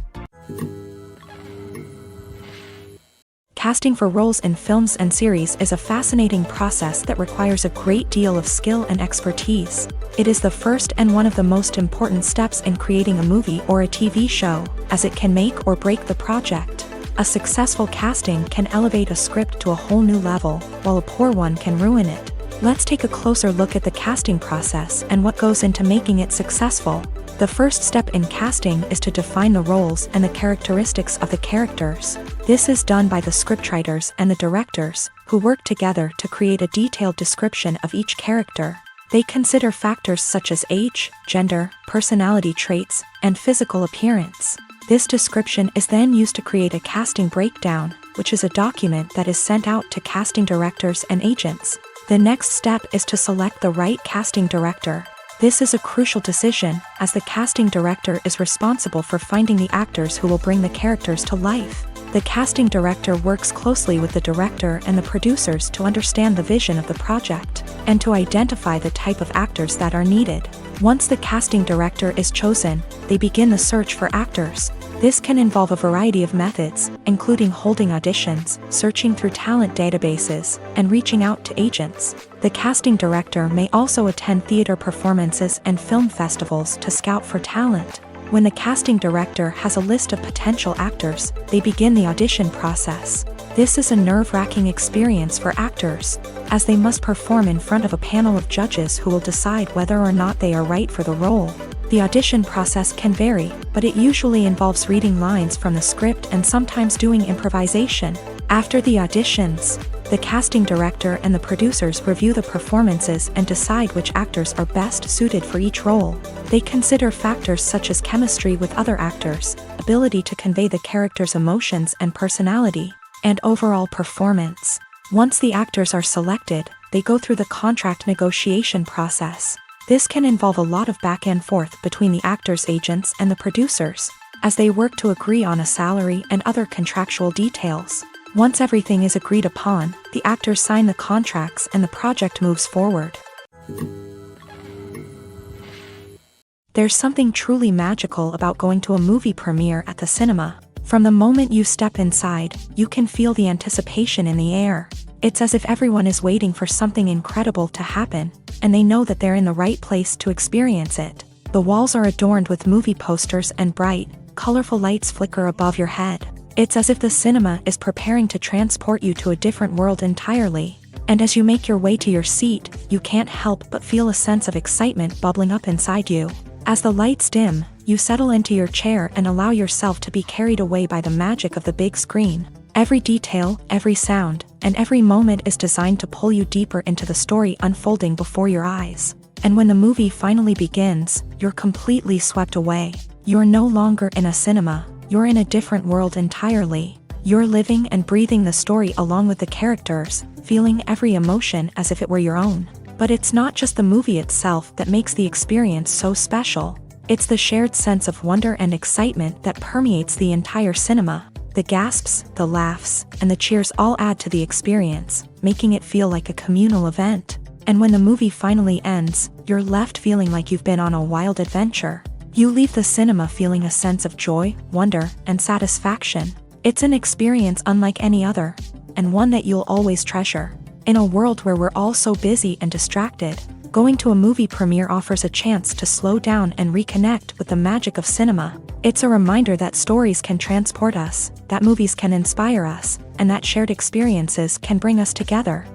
Casting for roles in films and series is a fascinating process that requires a great deal of skill and expertise. It is the first and one of the most important steps in creating a movie or a TV show, as it can make or break the project. A successful casting can elevate a script to a whole new level, while a poor one can ruin it. Let's take a closer look at the casting process and what goes into making it successful. The first step in casting is to define the roles and the characteristics of the characters. This is done by the scriptwriters and the directors, who work together to create a detailed description of each character. They consider factors such as age, gender, personality traits, and physical appearance. This description is then used to create a casting breakdown, which is a document that is sent out to casting directors and agents. The next step is to select the right casting director. This is a crucial decision, as the casting director is responsible for finding the actors who will bring the characters to life. The casting director works closely with the director and the producers to understand the vision of the project, and to identify the type of actors that are needed. Once the casting director is chosen, they begin the search for actors. This can involve a variety of methods, including holding auditions, searching through talent databases, and reaching out to agents. The casting director may also attend theater performances and film festivals to scout for talent. When the casting director has a list of potential actors, they begin the audition process. This is a nerve-wracking experience for actors, as they must perform in front of a panel of judges who will decide whether or not they are right for the role. The audition process can vary, but it usually involves reading lines from the script and sometimes doing improvisation. After the auditions, the casting director and the producers review the performances and decide which actors are best suited for each role. They consider factors such as chemistry with other actors, ability to convey the character's emotions and personality, and overall performance. Once the actors are selected, they go through the contract negotiation process. This can involve a lot of back and forth between the actors' agents and the producers, as they work to agree on a salary and other contractual details. Once everything is agreed upon, the actors sign the contracts and the project moves forward. There's something truly magical about going to a movie premiere at the cinema. From the moment you step inside, you can feel the anticipation in the air. It's as if everyone is waiting for something incredible to happen, and they know that they're in the right place to experience it. The walls are adorned with movie posters and bright, colorful lights flicker above your head. It's as if the cinema is preparing to transport you to a different world entirely. And as you make your way to your seat, you can't help but feel a sense of excitement bubbling up inside you. As the lights dim, you settle into your chair and allow yourself to be carried away by the magic of the big screen. Every detail, every sound, and every moment is designed to pull you deeper into the story unfolding before your eyes. And when the movie finally begins, you're completely swept away. You're no longer in a cinema, you're in a different world entirely. You're living and breathing the story along with the characters, feeling every emotion as if it were your own. But it's not just the movie itself that makes the experience so special. It's the shared sense of wonder and excitement that permeates the entire cinema. The gasps, the laughs, and the cheers all add to the experience, making it feel like a communal event. And when the movie finally ends, you're left feeling like you've been on a wild adventure. You leave the cinema feeling a sense of joy, wonder, and satisfaction. It's an experience unlike any other, and one that you'll always treasure. In a world where we're all so busy and distracted, going to a movie premiere offers a chance to slow down and reconnect with the magic of cinema. It's a reminder that stories can transport us, that movies can inspire us, and that shared experiences can bring us together.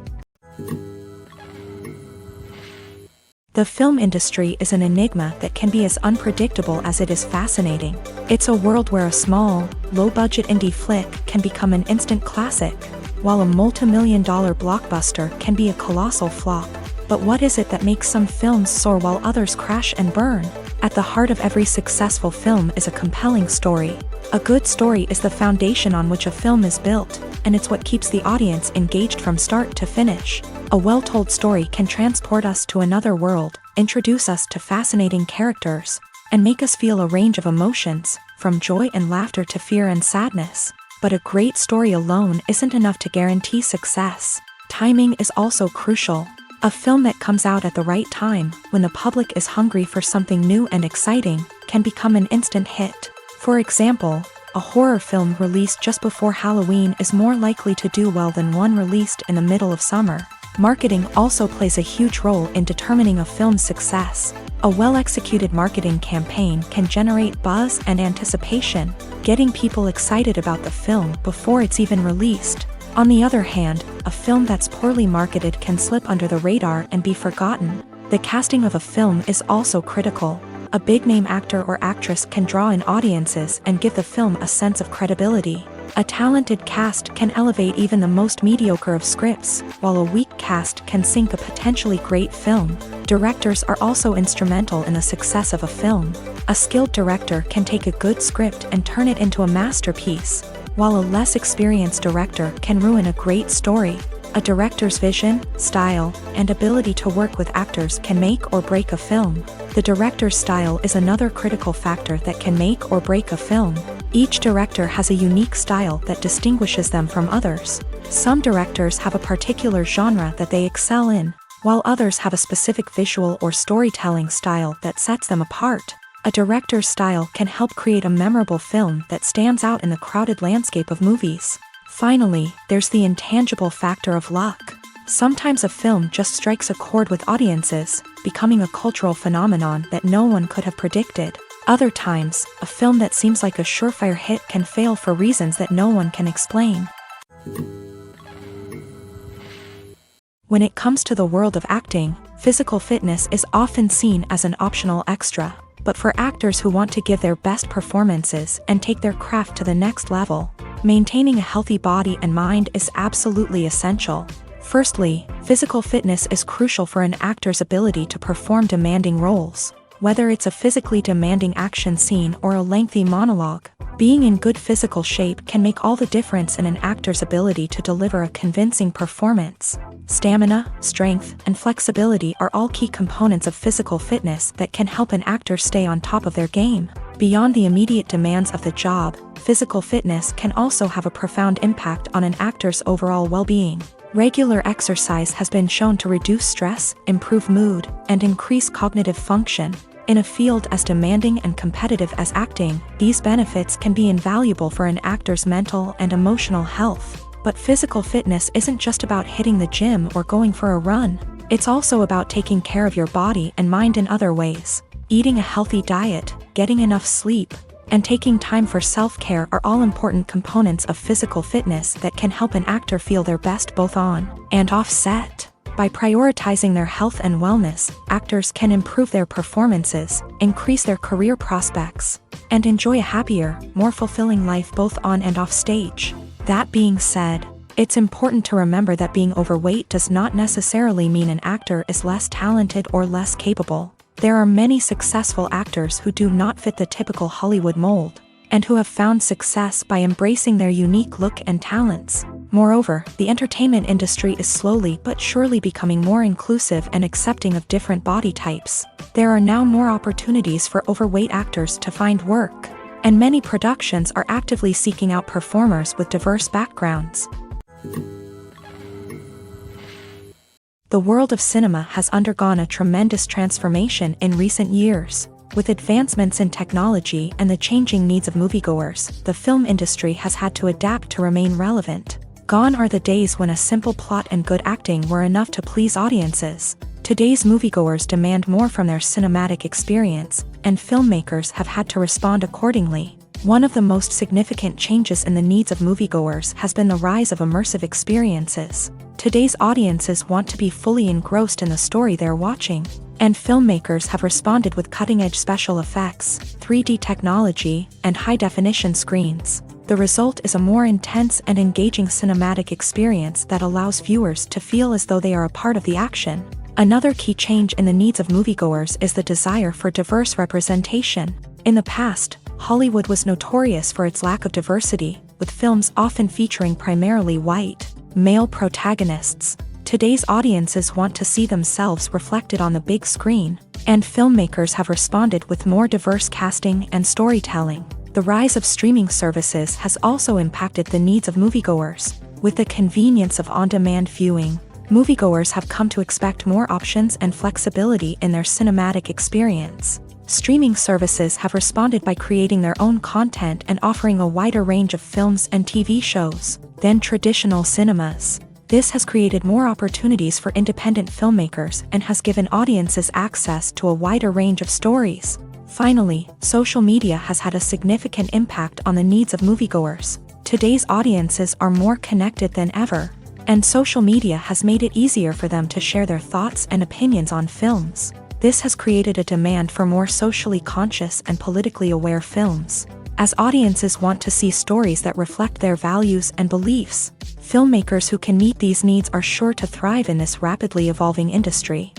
The film industry is an enigma that can be as unpredictable as it is fascinating. It's a world where a small, low-budget indie flick can become an instant classic, while a multi-million-dollar blockbuster can be a colossal flop. But what is it that makes some films soar while others crash and burn? At the heart of every successful film is a compelling story. A good story is the foundation on which a film is built, and it's what keeps the audience engaged from start to finish. A well-told story can transport us to another world, introduce us to fascinating characters, and make us feel a range of emotions, from joy and laughter to fear and sadness. But a great story alone isn't enough to guarantee success. Timing is also crucial. A film that comes out at the right time, when the public is hungry for something new and exciting, can become an instant hit. For example, a horror film released just before Halloween is more likely to do well than one released in the middle of summer. Marketing also plays a huge role in determining a film's success. A well-executed marketing campaign can generate buzz and anticipation, getting people excited about the film before it's even released. On the other hand, a film that's poorly marketed can slip under the radar and be forgotten. The casting of a film is also critical. A big-name actor or actress can draw in audiences and give the film a sense of credibility. A talented cast can elevate even the most mediocre of scripts, while a weak cast can sink a potentially great film. Directors are also instrumental in the success of a film. A skilled director can take a good script and turn it into a masterpiece, while a less experienced director can ruin a great story. A director's vision, style, and ability to work with actors can make or break a film. The director's style is another critical factor that can make or break a film. Each director has a unique style that distinguishes them from others. Some directors have a particular genre that they excel in, while others have a specific visual or storytelling style that sets them apart. A director's style can help create a memorable film that stands out in the crowded landscape of movies. Finally, there's the intangible factor of luck. Sometimes a film just strikes a chord with audiences, becoming a cultural phenomenon that no one could have predicted. Other times, a film that seems like a surefire hit can fail for reasons that no one can explain. When it comes to the world of acting, physical fitness is often seen as an optional extra. But for actors who want to give their best performances and take their craft to the next level, maintaining a healthy body and mind is absolutely essential. Firstly, physical fitness is crucial for an actor's ability to perform demanding roles. Whether it's a physically demanding action scene or a lengthy monologue, being in good physical shape can make all the difference in an actor's ability to deliver a convincing performance. Stamina, strength, and flexibility are all key components of physical fitness that can help an actor stay on top of their game. Beyond the immediate demands of the job, physical fitness can also have a profound impact on an actor's overall well-being. Regular exercise has been shown to reduce stress, improve mood, and increase cognitive function. In a field as demanding and competitive as acting, these benefits can be invaluable for an actor's mental and emotional health. But physical fitness isn't just about hitting the gym or going for a run. It's also about taking care of your body and mind in other ways. Eating a healthy diet, getting enough sleep, and taking time for self-care are all important components of physical fitness that can help an actor feel their best both on and off set. By prioritizing their health and wellness, actors can improve their performances, increase their career prospects, and enjoy a happier, more fulfilling life both on and off stage. That being said, it's important to remember that being overweight does not necessarily mean an actor is less talented or less capable. There are many successful actors who do not fit the typical Hollywood mold, and who have found success by embracing their unique look and talents. Moreover, the entertainment industry is slowly but surely becoming more inclusive and accepting of different body types. There are now more opportunities for overweight actors to find work. and many productions are actively seeking out performers with diverse backgrounds. The world of cinema has undergone a tremendous transformation in recent years. With advancements in technology and the changing needs of moviegoers, the film industry has had to adapt to remain relevant. Gone are the days when a simple plot and good acting were enough to please audiences. Today's moviegoers demand more from their cinematic experience, and filmmakers have had to respond accordingly. One of the most significant changes in the needs of moviegoers has been the rise of immersive experiences. Today's audiences want to be fully engrossed in the story they're watching, and filmmakers have responded with cutting-edge special effects, 3D technology, and high-definition screens. The result is a more intense and engaging cinematic experience that allows viewers to feel as though they are a part of the action. Another key change in the needs of moviegoers is the desire for diverse representation. In the past, Hollywood was notorious for its lack of diversity, with films often featuring primarily white, male protagonists. Today's audiences want to see themselves reflected on the big screen, and filmmakers have responded with more diverse casting and storytelling. The rise of streaming services has also impacted the needs of moviegoers. With the convenience of on-demand viewing, moviegoers have come to expect more options and flexibility in their cinematic experience. Streaming services have responded by creating their own content and offering a wider range of films and TV shows than traditional cinemas. This has created more opportunities for independent filmmakers and has given audiences access to a wider range of stories. Finally, social media has had a significant impact on the needs of moviegoers. Today's audiences are more connected than ever, and social media has made it easier for them to share their thoughts and opinions on films. This has created a demand for more socially conscious and politically aware films. As audiences want to see stories that reflect their values and beliefs, filmmakers who can meet these needs are sure to thrive in this rapidly evolving industry.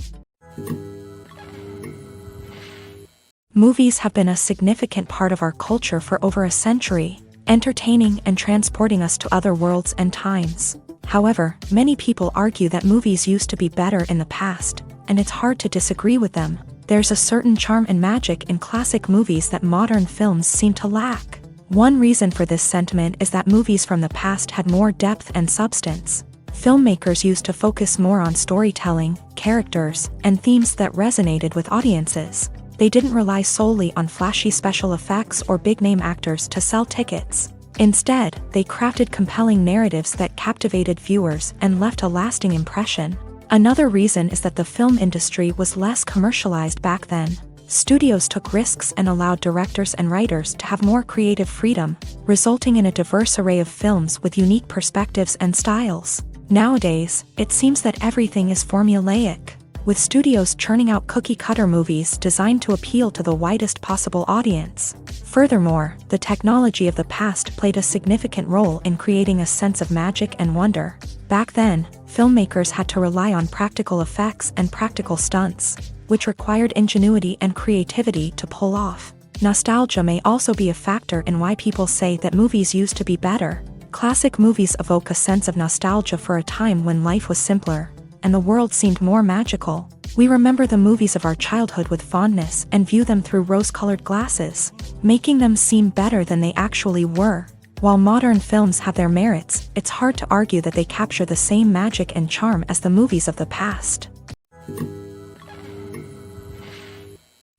Movies have been a significant part of our culture for over a century, entertaining and transporting us to other worlds and times. However, many people argue that movies used to be better in the past, and it's hard to disagree with them. There's a certain charm and magic in classic movies that modern films seem to lack. One reason for this sentiment is that movies from the past had more depth and substance. Filmmakers used to focus more on storytelling, characters, and themes that resonated with audiences. They didn't rely solely on flashy special effects or big-name actors to sell tickets. Instead, they crafted compelling narratives that captivated viewers and left a lasting impression. Another reason is that the film industry was less commercialized back then. Studios took risks and allowed directors and writers to have more creative freedom, resulting in a diverse array of films with unique perspectives and styles. Nowadays, it seems that everything is formulaic, with studios churning out cookie-cutter movies designed to appeal to the widest possible audience. Furthermore, the technology of the past played a significant role in creating a sense of magic and wonder. Back then, filmmakers had to rely on practical effects and practical stunts, which required ingenuity and creativity to pull off. Nostalgia may also be a factor in why people say that movies used to be better. Classic movies evoke a sense of nostalgia for a time when life was simpler, and the world seemed more magical. We remember the movies of our childhood with fondness and view them through rose-colored glasses, making them seem better than they actually were. While modern films have their merits, it's hard to argue that they capture the same magic and charm as the movies of the past.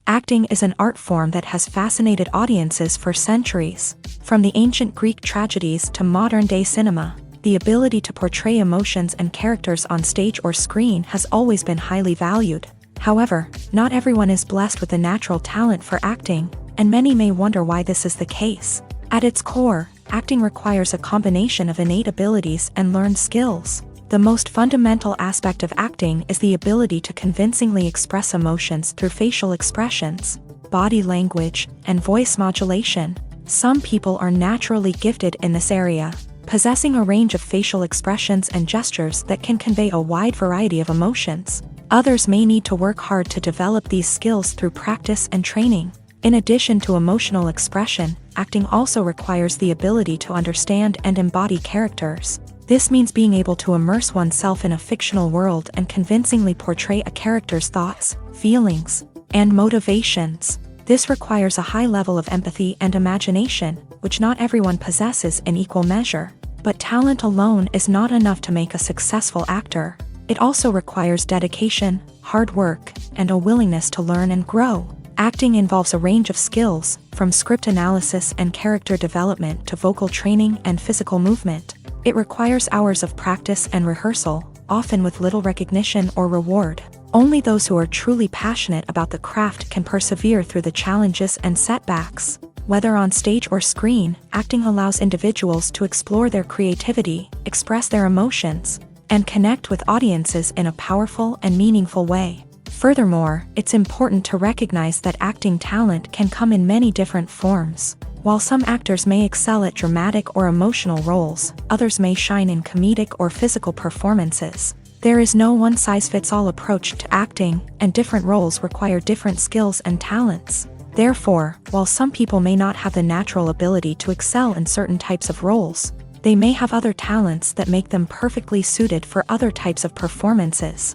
Acting is an art form that has fascinated audiences for centuries. From the ancient Greek tragedies to modern-day cinema, the ability to portray emotions and characters on stage or screen has always been highly valued. However, not everyone is blessed with a natural talent for acting, and many may wonder why this is the case. At its core, acting requires a combination of innate abilities and learned skills. The most fundamental aspect of acting is the ability to convincingly express emotions through facial expressions, body language, and voice modulation. Some people are naturally gifted in this area, possessing a range of facial expressions and gestures that can convey a wide variety of emotions. Others may need to work hard to develop these skills through practice and training. In addition to emotional expression, acting also requires the ability to understand and embody characters. This means being able to immerse oneself in a fictional world and convincingly portray a character's thoughts, feelings, and motivations. This requires a high level of empathy and imagination, which not everyone possesses in equal measure. But talent alone is not enough to make a successful actor. It also requires dedication, hard work, and a willingness to learn and grow. Acting involves a range of skills, from script analysis and character development to vocal training and physical movement. It requires hours of practice and rehearsal, often with little recognition or reward. Only those who are truly passionate about the craft can persevere through the challenges and setbacks. Whether on stage or screen, acting allows individuals to explore their creativity, express their emotions, and connect with audiences in a powerful and meaningful way. Furthermore, it's important to recognize that acting talent can come in many different forms. While some actors may excel at dramatic or emotional roles, others may shine in comedic or physical performances. There is no one-size-fits-all approach to acting, and different roles require different skills and talents. Therefore, while some people may not have the natural ability to excel in certain types of roles, they may have other talents that make them perfectly suited for other types of performances.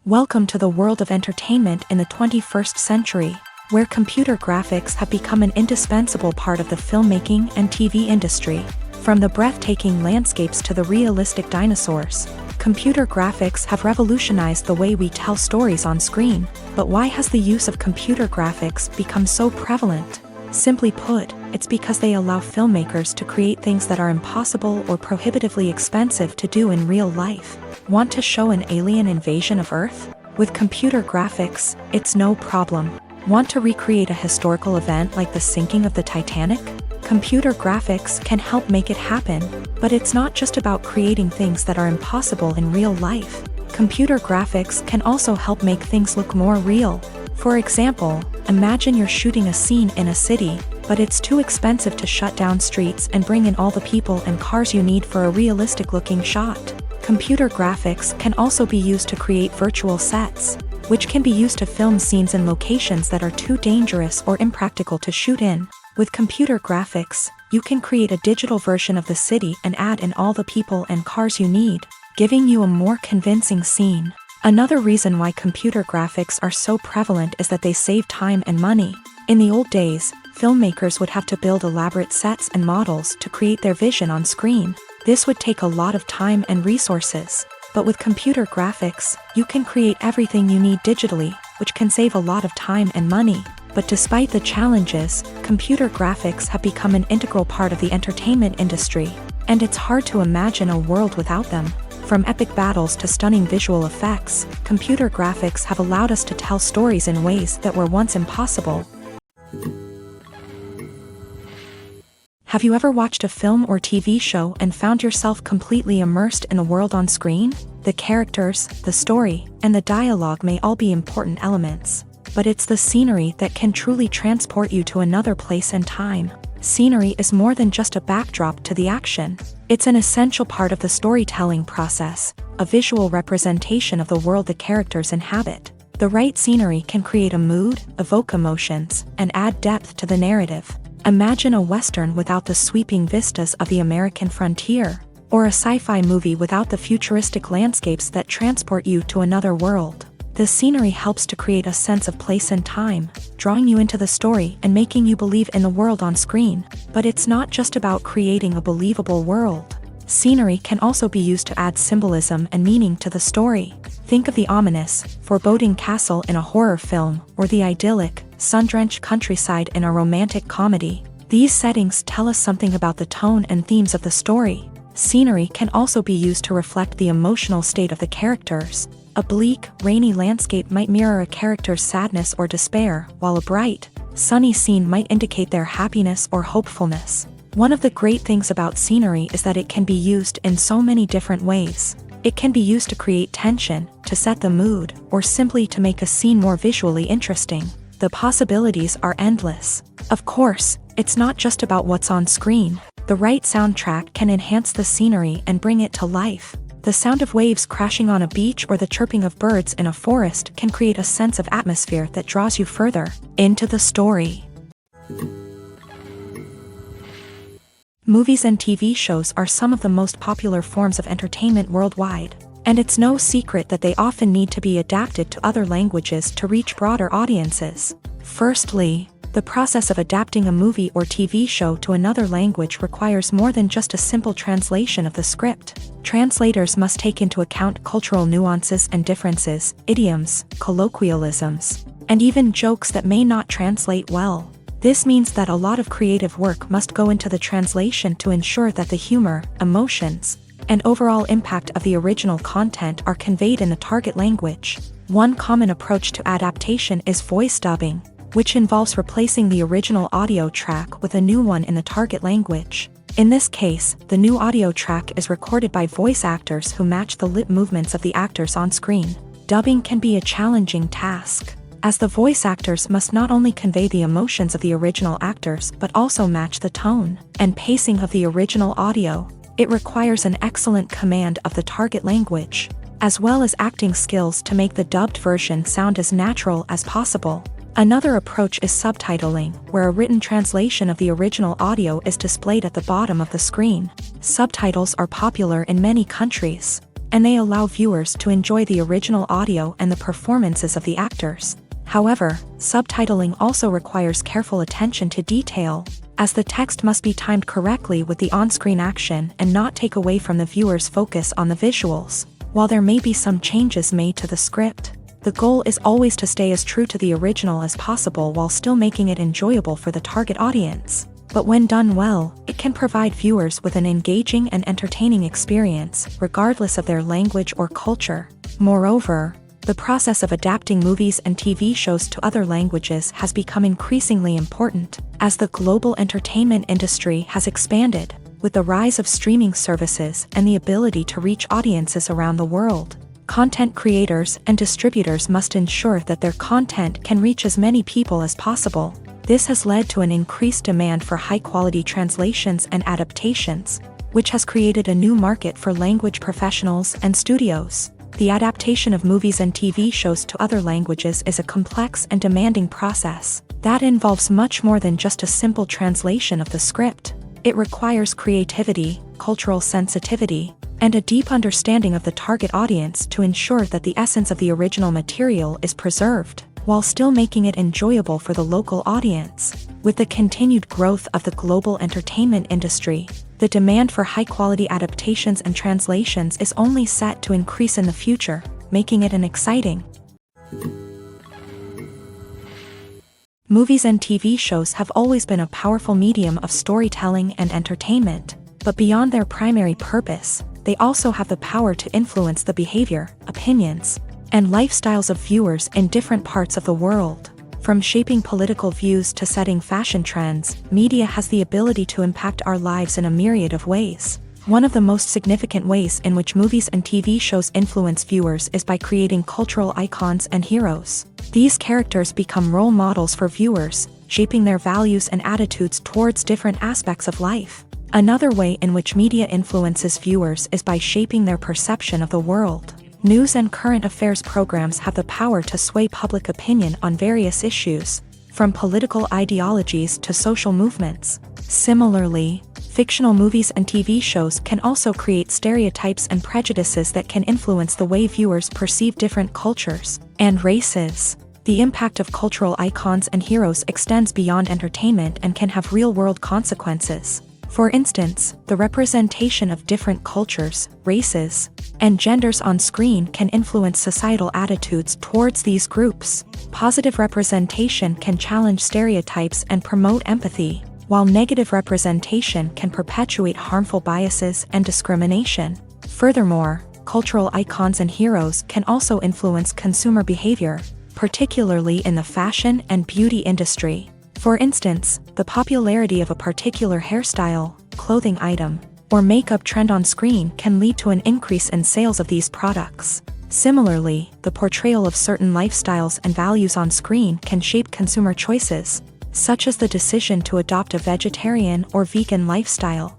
Welcome to the world of entertainment in the 21st century, where computer graphics have become an indispensable part of the filmmaking and TV industry. From the breathtaking landscapes to the realistic dinosaurs, computer graphics have revolutionized the way we tell stories on screen. But why has the use of computer graphics become so prevalent? Simply put, it's because they allow filmmakers to create things that are impossible or prohibitively expensive to do in real life. Want to show an alien invasion of Earth? With computer graphics, it's no problem. Want to recreate a historical event like the sinking of the Titanic? Computer graphics can help make it happen, but it's not just about creating things that are impossible in real life. Computer graphics can also help make things look more real. For example, imagine you're shooting a scene in a city, but it's too expensive to shut down streets and bring in all the people and cars you need for a realistic-looking shot. Computer graphics can also be used to create virtual sets, which can be used to film scenes in locations that are too dangerous or impractical to shoot in. With computer graphics, you can create a digital version of the city and add in all the people and cars you need, giving you a more convincing scene. Another reason why computer graphics are so prevalent is that they save time and money. In the old days, filmmakers would have to build elaborate sets and models to create their vision on screen. This would take a lot of time and resources. But with computer graphics, you can create everything you need digitally, which can save a lot of time and money. But despite the challenges, computer graphics have become an integral part of the entertainment industry, and it's hard to imagine a world without them. From epic battles to stunning visual effects, computer graphics have allowed us to tell stories in ways that were once impossible. Have you ever watched a film or TV show and found yourself completely immersed in the world on screen? The characters, the story, and the dialogue may all be important elements, but it's the scenery that can truly transport you to another place and time. Scenery is more than just a backdrop to the action. It's an essential part of the storytelling process, a visual representation of the world the characters inhabit. The right scenery can create a mood, evoke emotions, and add depth to the narrative. Imagine a Western without the sweeping vistas of the American frontier, or a sci-fi movie without the futuristic landscapes that transport you to another world. The scenery helps to create a sense of place and time, drawing you into the story and making you believe in the world on screen. But it's not just about creating a believable world. Scenery can also be used to add symbolism and meaning to the story. Think of the ominous, foreboding castle in a horror film, or the idyllic, sun-drenched countryside in a romantic comedy. These settings tell us something about the tone and themes of the story. Scenery can also be used to reflect the emotional state of the characters. A bleak, rainy landscape might mirror a character's sadness or despair, while a bright, sunny scene might indicate their happiness or hopefulness. One of the great things about scenery is that it can be used in so many different ways. It can be used to create tension, to set the mood, or simply to make a scene more visually interesting. The possibilities are endless. Of course, it's not just about what's on screen. The right soundtrack can enhance the scenery and bring it to life. The sound of waves crashing on a beach or the chirping of birds in a forest can create a sense of atmosphere that draws you further into the story. Movies and TV shows are some of the most popular forms of entertainment worldwide. And it's no secret that they often need to be adapted to other languages to reach broader audiences. Firstly, the process of adapting a movie or TV show to another language requires more than just a simple translation of the script. Translators must take into account cultural nuances and differences, idioms, colloquialisms, and even jokes that may not translate well. This means that a lot of creative work must go into the translation to ensure that the humor, emotions, and overall impact of the original content are conveyed in the target language. One common approach to adaptation is voice dubbing, which involves replacing the original audio track with a new one in the target language. In this case, the new audio track is recorded by voice actors who match the lip movements of the actors on screen. Dubbing can be a challenging task, as the voice actors must not only convey the emotions of the original actors but also match the tone and pacing of the original audio. It requires an excellent command of the target language, as well as acting skills to make the dubbed version sound as natural as possible. Another approach is subtitling, where a written translation of the original audio is displayed at the bottom of the screen. Subtitles are popular in many countries, and they allow viewers to enjoy the original audio and the performances of the actors. However, subtitling also requires careful attention to detail, as the text must be timed correctly with the on-screen action and not take away from the viewer's focus on the visuals. While there may be some changes made to the script, the goal is always to stay as true to the original as possible while still making it enjoyable for the target audience. But when done well, it can provide viewers with an engaging and entertaining experience, regardless of their language or culture. Moreover, the process of adapting movies and TV shows to other languages has become increasingly important, as the global entertainment industry has expanded, with the rise of streaming services and the ability to reach audiences around the world. Content creators and distributors must ensure that their content can reach as many people as possible. This has led to an increased demand for high-quality translations and adaptations, which has created a new market for language professionals and studios. The adaptation of movies and TV shows to other languages is a complex and demanding process that involves much more than just a simple translation of the script. It requires creativity, cultural sensitivity, and a deep understanding of the target audience to ensure that the essence of the original material is preserved, while still making it enjoyable for the local audience. With the continued growth of the global entertainment industry, the demand for high-quality adaptations and translations is only set to increase in the future, making it an exciting. Movies and TV shows have always been a powerful medium of storytelling and entertainment, but beyond their primary purpose, they also have the power to influence the behavior, opinions, and lifestyles of viewers in different parts of the world. From shaping political views to setting fashion trends, media has the ability to impact our lives in a myriad of ways. One of the most significant ways in which movies and TV shows influence viewers is by creating cultural icons and heroes. These characters become role models for viewers, shaping their values and attitudes towards different aspects of life. Another way in which media influences viewers is by shaping their perception of the world. News and current affairs programs have the power to sway public opinion on various issues, from political ideologies to social movements. Similarly, fictional movies and TV shows can also create stereotypes and prejudices that can influence the way viewers perceive different cultures and races. The impact of cultural icons and heroes extends beyond entertainment and can have real-world consequences. For instance, the representation of different cultures, races, and genders on screen can influence societal attitudes towards these groups. Positive representation can challenge stereotypes and promote empathy, while negative representation can perpetuate harmful biases and discrimination. Furthermore, cultural icons and heroes can also influence consumer behavior, particularly in the fashion and beauty industry. For instance, the popularity of a particular hairstyle, clothing item, or makeup trend on screen can lead to an increase in sales of these products. Similarly, the portrayal of certain lifestyles and values on screen can shape consumer choices, such as the decision to adopt a vegetarian or vegan lifestyle.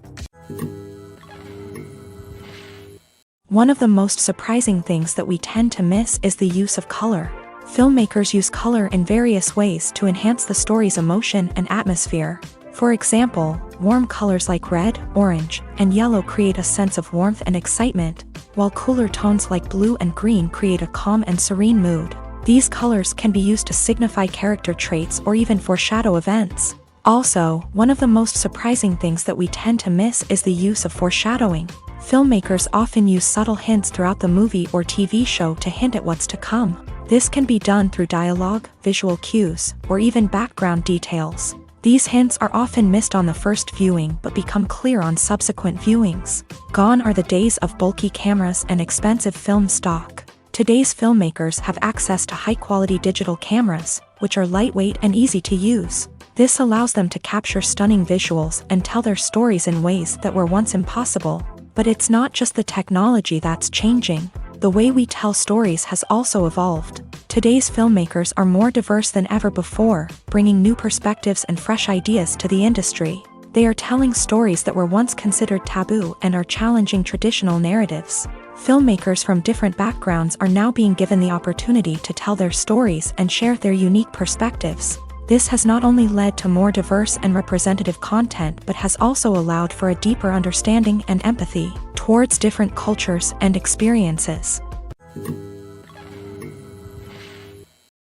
One of the most surprising things that we tend to miss is the use of color. Filmmakers use color in various ways to enhance the story's emotion and atmosphere. For example, warm colors like red, orange, and yellow create a sense of warmth and excitement, while cooler tones like blue and green create a calm and serene mood. These colors can be used to signify character traits or even foreshadow events. Also, one of the most surprising things that we tend to miss is the use of foreshadowing. Filmmakers often use subtle hints throughout the movie or TV show to hint at what's to come. This can be done through dialogue, visual cues, or even background details. These hints are often missed on the first viewing but become clear on subsequent viewings. Gone are the days of bulky cameras and expensive film stock. Today's filmmakers have access to high-quality digital cameras, which are lightweight and easy to use. This allows them to capture stunning visuals and tell their stories in ways that were once impossible. But it's not just the technology that's changing. The way we tell stories has also evolved. Today's filmmakers are more diverse than ever before, bringing new perspectives and fresh ideas to the industry. They are telling stories that were once considered taboo and are challenging traditional narratives. Filmmakers from different backgrounds are now being given the opportunity to tell their stories and share their unique perspectives. This has not only led to more diverse and representative content but has also allowed for a deeper understanding and empathy towards different cultures and experiences.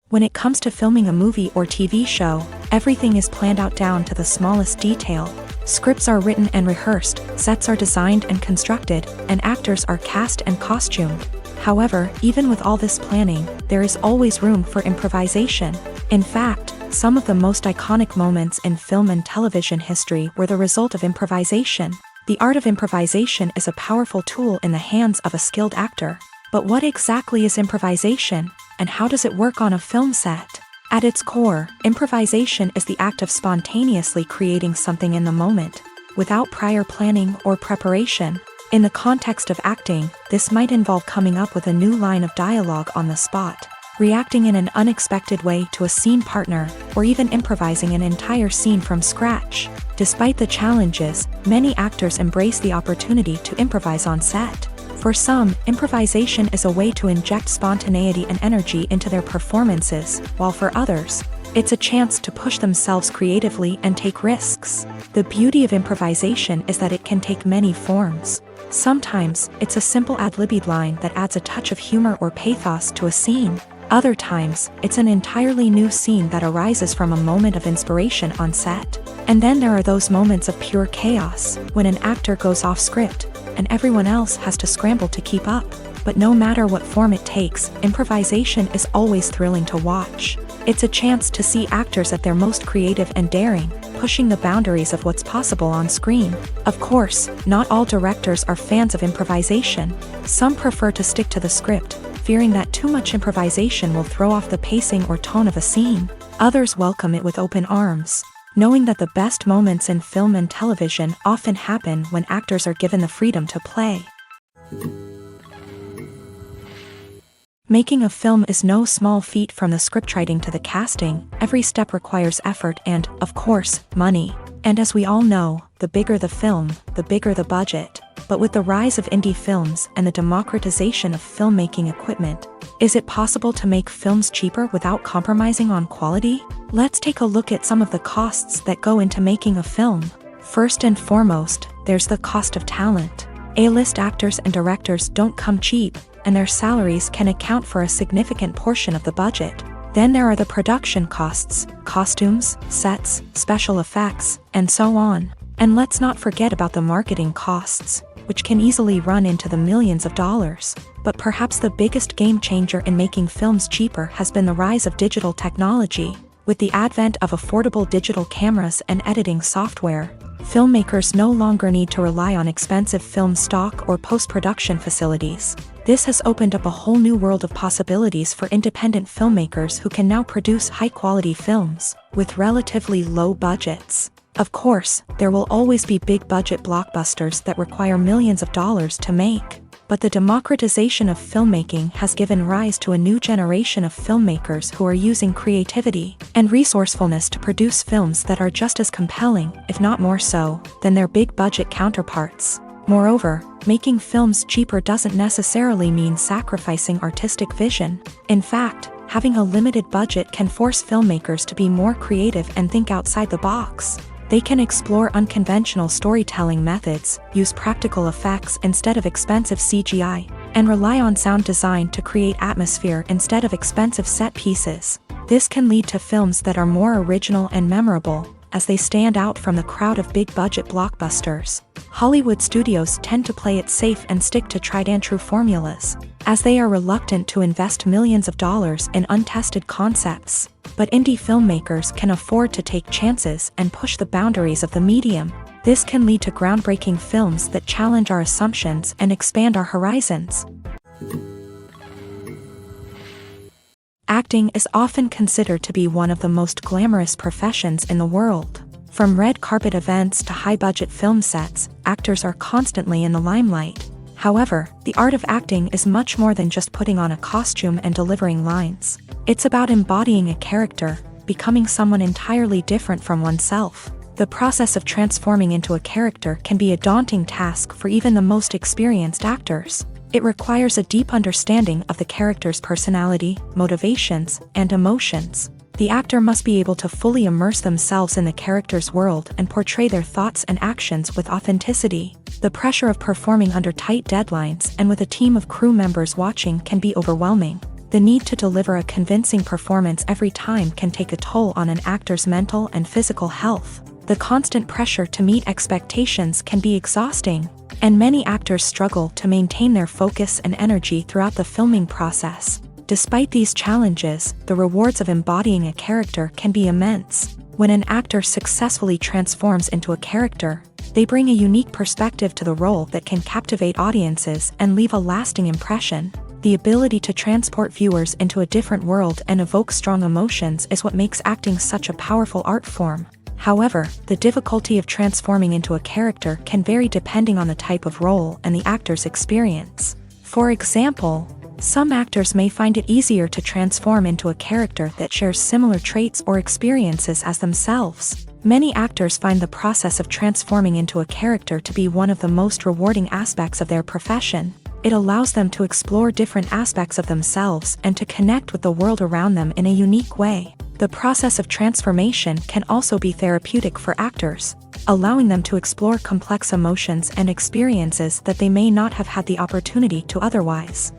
When it comes to filming a movie or TV show, everything is planned out down to the smallest detail. Scripts are written and rehearsed, sets are designed and constructed, and actors are cast and costumed. However, even with all this planning, there is always room for improvisation. In fact, some of the most iconic moments in film and television history were the result of improvisation. The art of improvisation is a powerful tool in the hands of a skilled actor. But what exactly is improvisation, and how does it work on a film set? At its core, improvisation is the act of spontaneously creating something in the moment, without prior planning or preparation. In the context of acting, this might involve coming up with a new line of dialogue on the spot, reacting in an unexpected way to a scene partner, or even improvising an entire scene from scratch. Despite the challenges, many actors embrace the opportunity to improvise on set. For some, improvisation is a way to inject spontaneity and energy into their performances, while for others, it's a chance to push themselves creatively and take risks. The beauty of improvisation is that it can take many forms. Sometimes, it's a simple ad-libbed line that adds a touch of humor or pathos to a scene. Other times, it's an entirely new scene that arises from a moment of inspiration on set. And then there are those moments of pure chaos, when an actor goes off script, and everyone else has to scramble to keep up. But no matter what form it takes, improvisation is always thrilling to watch. It's a chance to see actors at their most creative and daring, pushing the boundaries of what's possible on screen. Of course, not all directors are fans of improvisation. Some prefer to stick to the script, fearing that too much improvisation will throw off the pacing or tone of a scene. Others welcome it with open arms, knowing that the best moments in film and television often happen when actors are given the freedom to play. Making a film is no small feat. From the scriptwriting to the casting, every step requires effort and, of course, money. And as we all know, the bigger the film, the bigger the budget. But with the rise of indie films and the democratization of filmmaking equipment, is it possible to make films cheaper without compromising on quality? Let's take a look at some of the costs that go into making a film. First and foremost, there's the cost of talent. A-list actors and directors don't come cheap, and their salaries can account for a significant portion of the budget. Then there are the production costs, costumes, sets, special effects, and so on. And let's not forget about the marketing costs, which can easily run into the millions of dollars. But perhaps the biggest game changer in making films cheaper has been the rise of digital technology. With the advent of affordable digital cameras and editing software, filmmakers no longer need to rely on expensive film stock or post-production facilities. This has opened up a whole new world of possibilities for independent filmmakers who can now produce high-quality films with relatively low budgets. Of course, there will always be big-budget blockbusters that require millions of dollars to make. But the democratization of filmmaking has given rise to a new generation of filmmakers who are using creativity and resourcefulness to produce films that are just as compelling, if not more so, than their big-budget counterparts. Moreover, making films cheaper doesn't necessarily mean sacrificing artistic vision. In fact, having a limited budget can force filmmakers to be more creative and think outside the box. They can explore unconventional storytelling methods, use practical effects instead of expensive CGI, and rely on sound design to create atmosphere instead of expensive set pieces. This can lead to films that are more original and memorable, as they stand out from the crowd of big-budget blockbusters. Hollywood studios tend to play it safe and stick to tried-and-true formulas, as they are reluctant to invest millions of dollars in untested concepts. But indie filmmakers can afford to take chances and push the boundaries of the medium. This can lead to groundbreaking films that challenge our assumptions and expand our horizons. Acting is often considered to be one of the most glamorous professions in the world. From red carpet events to high-budget film sets, actors are constantly in the limelight. However, the art of acting is much more than just putting on a costume and delivering lines. It's about embodying a character, becoming someone entirely different from oneself. The process of transforming into a character can be a daunting task for even the most experienced actors. It requires a deep understanding of the character's personality, motivations, and emotions. The actor must be able to fully immerse themselves in the character's world and portray their thoughts and actions with authenticity. The pressure of performing under tight deadlines and with a team of crew members watching can be overwhelming. The need to deliver a convincing performance every time can take a toll on an actor's mental and physical health. The constant pressure to meet expectations can be exhausting, and many actors struggle to maintain their focus and energy throughout the filming process. Despite these challenges, the rewards of embodying a character can be immense. When an actor successfully transforms into a character, they bring a unique perspective to the role that can captivate audiences and leave a lasting impression. The ability to transport viewers into a different world and evoke strong emotions is what makes acting such a powerful art form. However, the difficulty of transforming into a character can vary depending on the type of role and the actor's experience. For example, some actors may find it easier to transform into a character that shares similar traits or experiences as themselves. Many actors find the process of transforming into a character to be one of the most rewarding aspects of their profession. It allows them to explore different aspects of themselves and to connect with the world around them in a unique way. The process of transformation can also be therapeutic for actors, allowing them to explore complex emotions and experiences that they may not have had the opportunity to otherwise.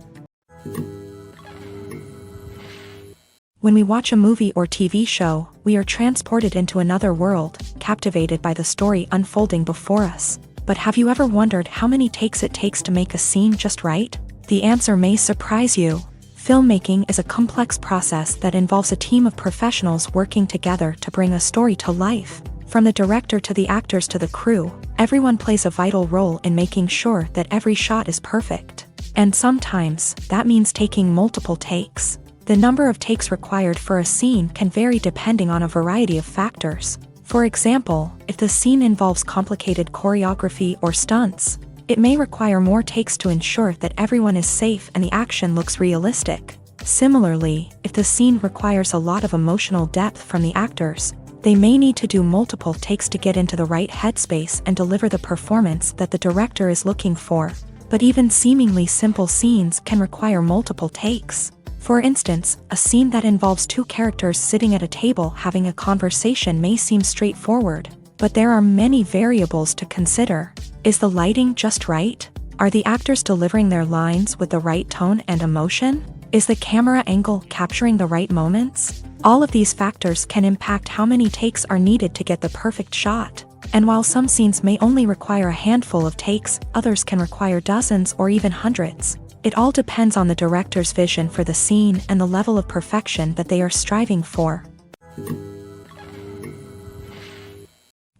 When we watch a movie or TV show, we are transported into another world, captivated by the story unfolding before us. But have you ever wondered how many takes it takes to make a scene just right? The answer may surprise you. Filmmaking is a complex process that involves a team of professionals working together to bring a story to life. From the director to the actors to the crew, everyone plays a vital role in making sure that every shot is perfect. And sometimes, that means taking multiple takes. The number of takes required for a scene can vary depending on a variety of factors. For example, if the scene involves complicated choreography or stunts, it may require more takes to ensure that everyone is safe and the action looks realistic. Similarly, if the scene requires a lot of emotional depth from the actors, they may need to do multiple takes to get into the right headspace and deliver the performance that the director is looking for. But even seemingly simple scenes can require multiple takes. For instance, a scene that involves two characters sitting at a table having a conversation may seem straightforward, but there are many variables to consider. Is the lighting just right? Are the actors delivering their lines with the right tone and emotion? Is the camera angle capturing the right moments? All of these factors can impact how many takes are needed to get the perfect shot. And while some scenes may only require a handful of takes, others can require dozens or even hundreds. It all depends on the director's vision for the scene and the level of perfection that they are striving for.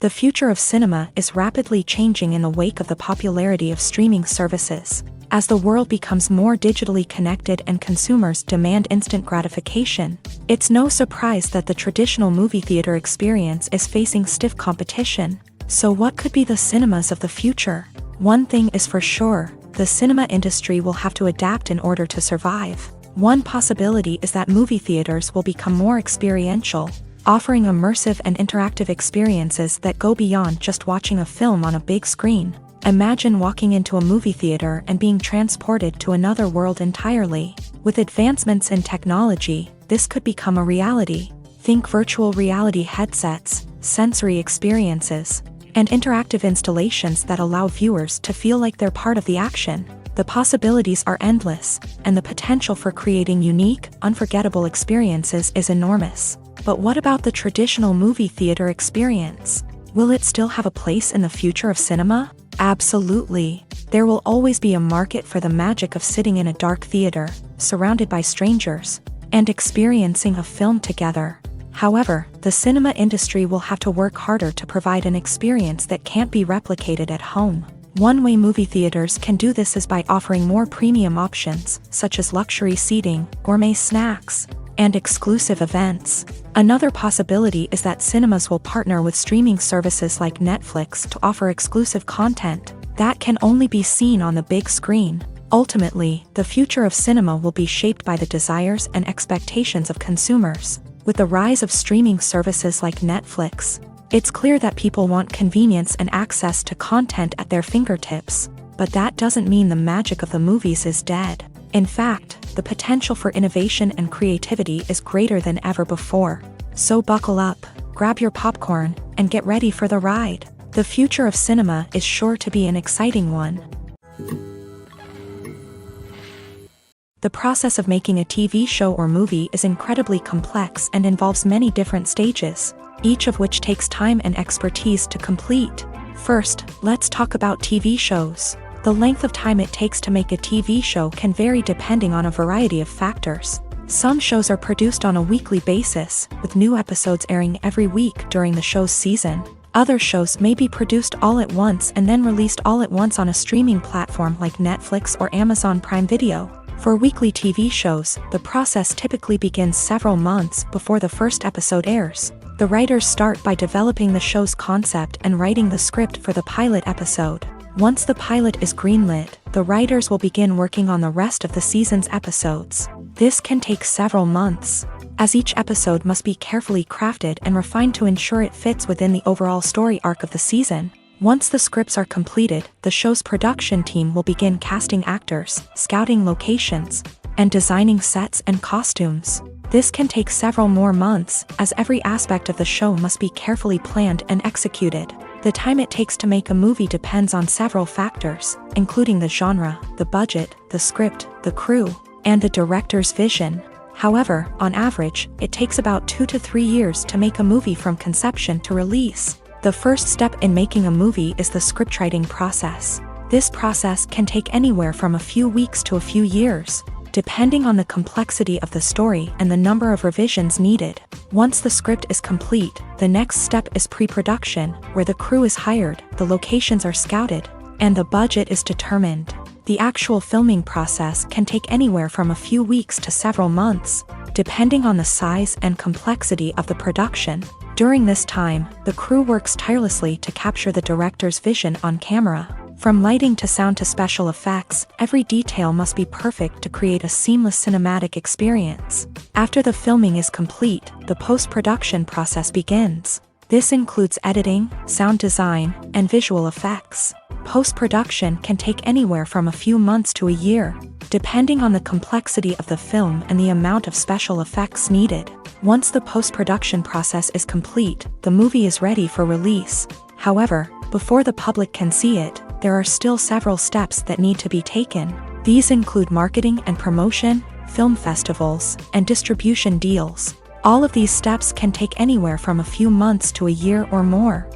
The future of cinema is rapidly changing in the wake of the popularity of streaming services. As the world becomes more digitally connected and consumers demand instant gratification, it's no surprise that the traditional movie theater experience is facing stiff competition. So what could be the cinemas of the future? One thing is for sure, the cinema industry will have to adapt in order to survive. One possibility is that movie theaters will become more experiential, offering immersive and interactive experiences that go beyond just watching a film on a big screen. Imagine walking into a movie theater and being transported to another world entirely. With advancements in technology, this could become a reality. Think virtual reality headsets, sensory experiences, and interactive installations that allow viewers to feel like they're part of the action. The possibilities are endless, and the potential for creating unique, unforgettable experiences is enormous. But what about the traditional movie theater experience? Will it still have a place in the future of cinema? Absolutely. There will always be a market for the magic of sitting in a dark theater, surrounded by strangers, and experiencing a film together. However, the cinema industry will have to work harder to provide an experience that can't be replicated at home. One way movie theaters can do this is by offering more premium options, such as luxury seating, gourmet snacks, and exclusive events. Another possibility is that cinemas will partner with streaming services like Netflix to offer exclusive content that can only be seen on the big screen. Ultimately, the future of cinema will be shaped by the desires and expectations of consumers. With the rise of streaming services like Netflix, it's clear that people want convenience and access to content at their fingertips. But that doesn't mean the magic of the movies is dead. In fact, the potential for innovation and creativity is greater than ever before. So buckle up, grab your popcorn, and get ready for the ride. The future of cinema is sure to be an exciting one. The process of making a TV show or movie is incredibly complex and involves many different stages, each of which takes time and expertise to complete. First, let's talk about TV shows. The length of time it takes to make a TV show can vary depending on a variety of factors. Some shows are produced on a weekly basis, with new episodes airing every week during the show's season. Other shows may be produced all at once and then released all at once on a streaming platform like Netflix or Amazon Prime Video. For weekly TV shows, the process typically begins several months before the first episode airs. The writers start by developing the show's concept and writing the script for the pilot episode. Once the pilot is greenlit, the writers will begin working on the rest of the season's episodes. This can take several months, as each episode must be carefully crafted and refined to ensure it fits within the overall story arc of the season. Once the scripts are completed, the show's production team will begin casting actors, scouting locations, and designing sets and costumes. This can take several more months, as every aspect of the show must be carefully planned and executed. The time it takes to make a movie depends on several factors, including the genre, the budget, the script, the crew, and the director's vision. However, on average, it takes about 2 to 3 years to make a movie from conception to release. The first step in making a movie is the scriptwriting process. This process can take anywhere from a few weeks to a few years, depending on the complexity of the story and the number of revisions needed. Once the script is complete, the next step is pre-production, where the crew is hired, the locations are scouted, and the budget is determined. The actual filming process can take anywhere from a few weeks to several months, depending on the size and complexity of the production. During this time, the crew works tirelessly to capture the director's vision on camera. From lighting to sound to special effects, every detail must be perfect to create a seamless cinematic experience. After the filming is complete, the post-production process begins. This includes editing, sound design, and visual effects. Post-production can take anywhere from a few months to a year, depending on the complexity of the film and the amount of special effects needed. Once the post-production process is complete, the movie is ready for release. However, before the public can see it, there are still several steps that need to be taken. These include marketing and promotion, film festivals, and distribution deals. All of these steps can take anywhere from a few months to a year or more.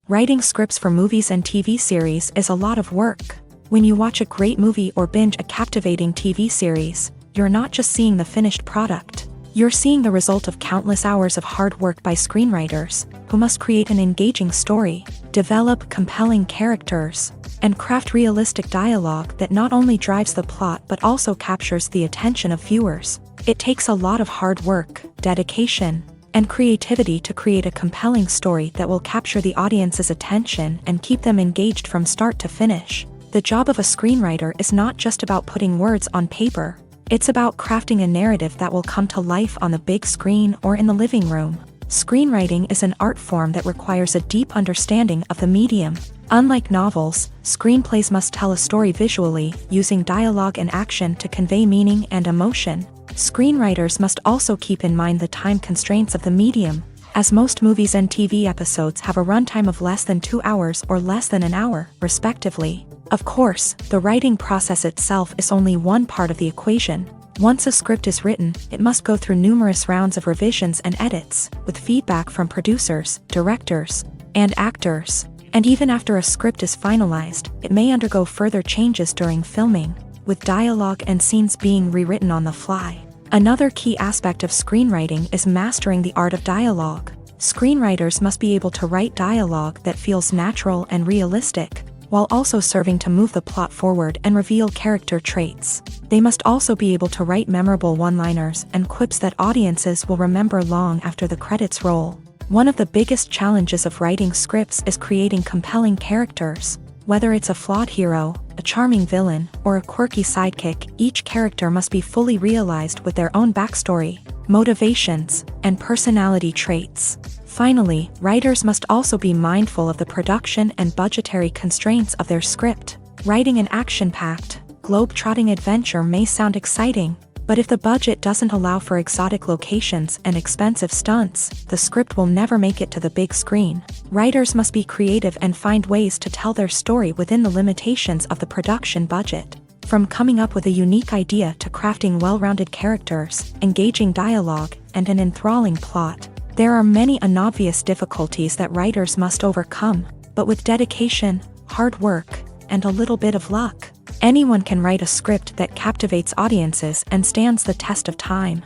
Writing scripts for movies and TV series is a lot of work. When you watch a great movie or binge a captivating TV series, you're not just seeing the finished product. You're seeing the result of countless hours of hard work by screenwriters, who must create an engaging story, develop compelling characters, and craft realistic dialogue that not only drives the plot but also captures the attention of viewers. It takes a lot of hard work, dedication, and creativity to create a compelling story that will capture the audience's attention and keep them engaged from start to finish. The job of a screenwriter is not just about putting words on paper. It's about crafting a narrative that will come to life on the big screen or in the living room. Screenwriting is an art form that requires a deep understanding of the medium. Unlike novels, screenplays must tell a story visually, using dialogue and action to convey meaning and emotion. Screenwriters must also keep in mind the time constraints of the medium, as most movies and TV episodes have a runtime of less than 2 hours or less than an hour, respectively. Of course, the writing process itself is only one part of the equation. Once a script is written, it must go through numerous rounds of revisions and edits, with feedback from producers, directors, and actors. And even after a script is finalized, it may undergo further changes during filming, with dialogue and scenes being rewritten on the fly. Another key aspect of screenwriting is mastering the art of dialogue. Screenwriters must be able to write dialogue that feels natural and realistic, while also serving to move the plot forward and reveal character traits. They must also be able to write memorable one-liners and quips that audiences will remember long after the credits roll. One of the biggest challenges of writing scripts is creating compelling characters. Whether it's a flawed hero, a charming villain, or a quirky sidekick, each character must be fully realized with their own backstory, motivations, and personality traits. Finally, writers must also be mindful of the production and budgetary constraints of their script. Writing an action-packed, globe-trotting adventure may sound exciting, but if the budget doesn't allow for exotic locations and expensive stunts, the script will never make it to the big screen. Writers must be creative and find ways to tell their story within the limitations of the production budget. From coming up with a unique idea to crafting well-rounded characters, engaging dialogue, and an enthralling plot, there are many unobvious difficulties that writers must overcome, but with dedication, hard work, and a little bit of luck, anyone can write a script that captivates audiences and stands the test of time.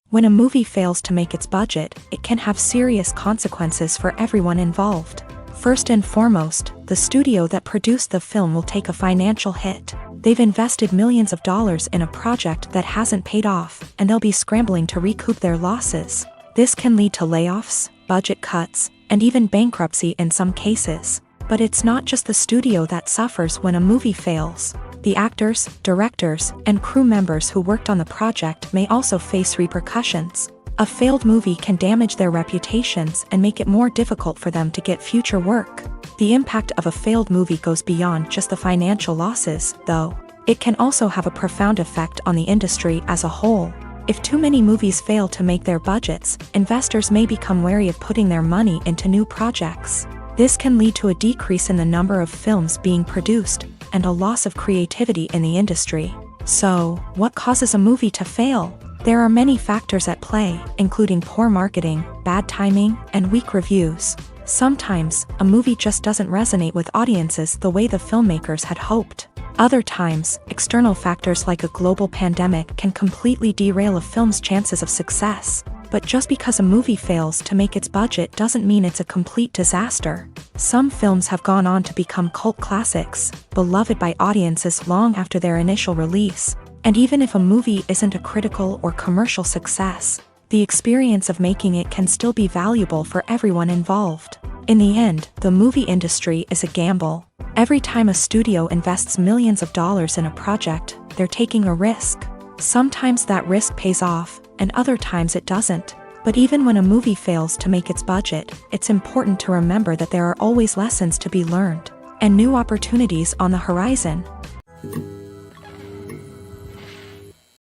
When a movie fails to make its budget, it can have serious consequences for everyone involved. First and foremost, the studio that produced the film will take a financial hit. They've invested millions of dollars in a project that hasn't paid off, and they'll be scrambling to recoup their losses. This can lead to layoffs, budget cuts, and even bankruptcy in some cases. But it's not just the studio that suffers when a movie fails. The actors, directors, and crew members who worked on the project may also face repercussions. A failed movie can damage their reputations and make it more difficult for them to get future work. The impact of a failed movie goes beyond just the financial losses, though. It can also have a profound effect on the industry as a whole. If too many movies fail to make their budgets, investors may become wary of putting their money into new projects. This can lead to a decrease in the number of films being produced, and a loss of creativity in the industry. So, what causes a movie to fail? There are many factors at play, including poor marketing, bad timing, and weak reviews. Sometimes, a movie just doesn't resonate with audiences the way the filmmakers had hoped. Other times, external factors like a global pandemic can completely derail a film's chances of success. But just because a movie fails to make its budget doesn't mean it's a complete disaster. Some films have gone on to become cult classics, beloved by audiences long after their initial release. And even if a movie isn't a critical or commercial success, the experience of making it can still be valuable for everyone involved. In the end, the movie industry is a gamble. Every time a studio invests millions of dollars in a project, they're taking a risk. Sometimes that risk pays off, and other times it doesn't. But even when a movie fails to make its budget, it's important to remember that there are always lessons to be learned, and new opportunities on the horizon.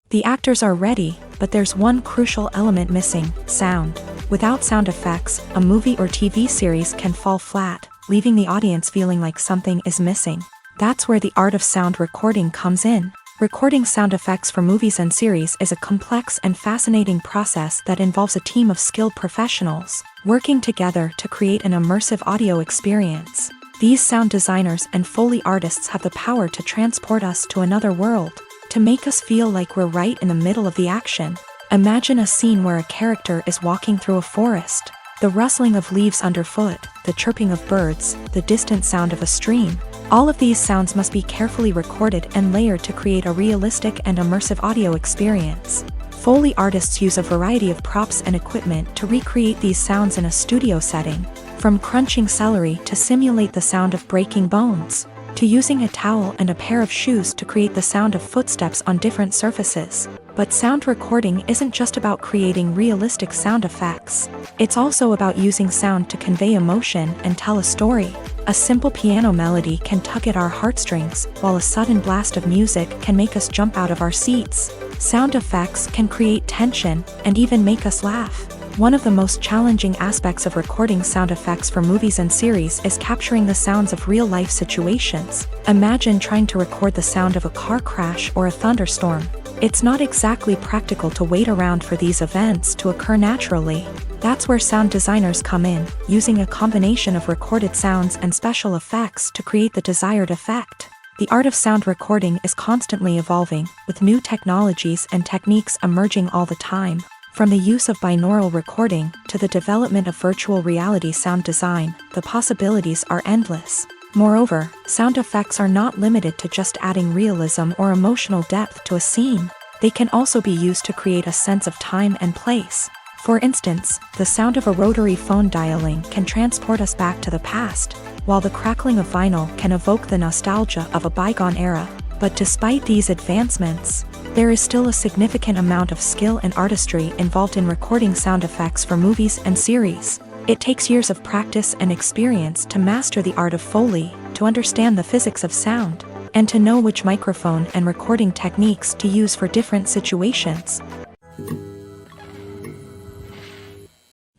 The actors are ready, but there's one crucial element missing: sound. Without sound effects, a movie or TV series can fall flat, leaving the audience feeling like something is missing. That's where the art of sound recording comes in. Recording sound effects for movies and series is a complex and fascinating process that involves a team of skilled professionals working together to create an immersive audio experience. These sound designers and Foley artists have the power to transport us to another world, to make us feel like we're right in the middle of the action. Imagine a scene where a character is walking through a forest. The rustling of leaves underfoot, the chirping of birds, the distant sound of a stream. All of these sounds must be carefully recorded and layered to create a realistic and immersive audio experience. Foley artists use a variety of props and equipment to recreate these sounds in a studio setting, from crunching celery to simulate the sound of breaking bones, to using a towel and a pair of shoes to create the sound of footsteps on different surfaces. But sound recording isn't just about creating realistic sound effects. It's also about using sound to convey emotion and tell a story. A simple piano melody can tug at our heartstrings, while a sudden blast of music can make us jump out of our seats. Sound effects can create tension and even make us laugh. One of the most challenging aspects of recording sound effects for movies and series is capturing the sounds of real-life situations. Imagine trying to record the sound of a car crash or a thunderstorm. It's not exactly practical to wait around for these events to occur naturally. That's where sound designers come in, using a combination of recorded sounds and special effects to create the desired effect. The art of sound recording is constantly evolving, with new technologies and techniques emerging all the time. From the use of binaural recording to the development of virtual reality sound design, the possibilities are endless. Moreover, sound effects are not limited to just adding realism or emotional depth to a scene. They can also be used to create a sense of time and place. For instance, the sound of a rotary phone dialing can transport us back to the past, while the crackling of vinyl can evoke the nostalgia of a bygone era. But despite these advancements, there is still a significant amount of skill and artistry involved in recording sound effects for movies and series. It takes years of practice and experience to master the art of Foley, to understand the physics of sound, and to know which microphone and recording techniques to use for different situations.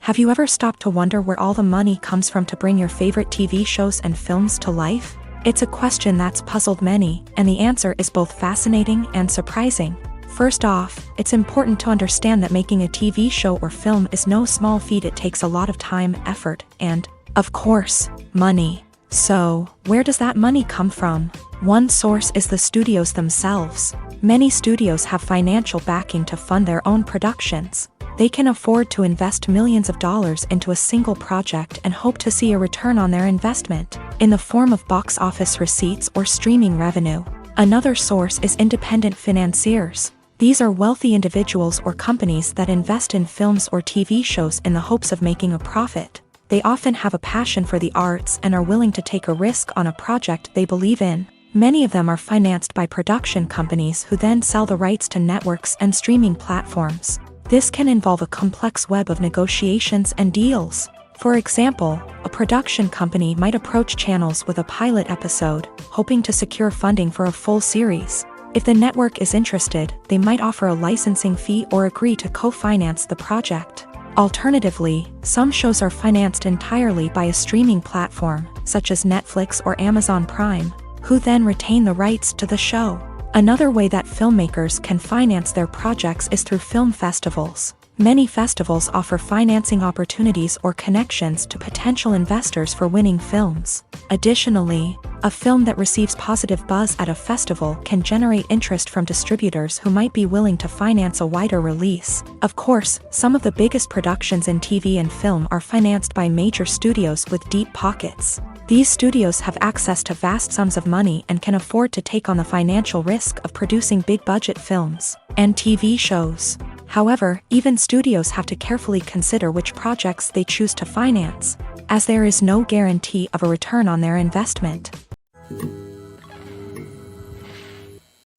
Have you ever stopped to wonder where all the money comes from to bring your favorite TV shows and films to life? It's a question that's puzzled many, and the answer is both fascinating and surprising. First off, it's important to understand that making a TV show or film is no small feat. It takes a lot of time, effort, and, of course, money. So, where does that money come from? One source is the studios themselves. Many studios have financial backing to fund their own productions. They can afford to invest millions of dollars into a single project and hope to see a return on their investment, in the form of box office receipts or streaming revenue. Another source is independent financiers. These are wealthy individuals or companies that invest in films or TV shows in the hopes of making a profit. They often have a passion for the arts and are willing to take a risk on a project they believe in. Many of them are financed by production companies who then sell the rights to networks and streaming platforms. This can involve a complex web of negotiations and deals. For example, a production company might approach channels with a pilot episode, hoping to secure funding for a full series. If the network is interested, they might offer a licensing fee or agree to co-finance the project. Alternatively, some shows are financed entirely by a streaming platform, such as Netflix or Amazon Prime, who then retain the rights to the show. Another way that filmmakers can finance their projects is through film festivals. Many festivals offer financing opportunities or connections to potential investors for winning films. Additionally, a film that receives positive buzz at a festival can generate interest from distributors who might be willing to finance a wider release. Of course, some of the biggest productions in TV and film are financed by major studios with deep pockets. These studios have access to vast sums of money and can afford to take on the financial risk of producing big-budget films and TV shows. However, even studios have to carefully consider which projects they choose to finance, as there is no guarantee of a return on their investment.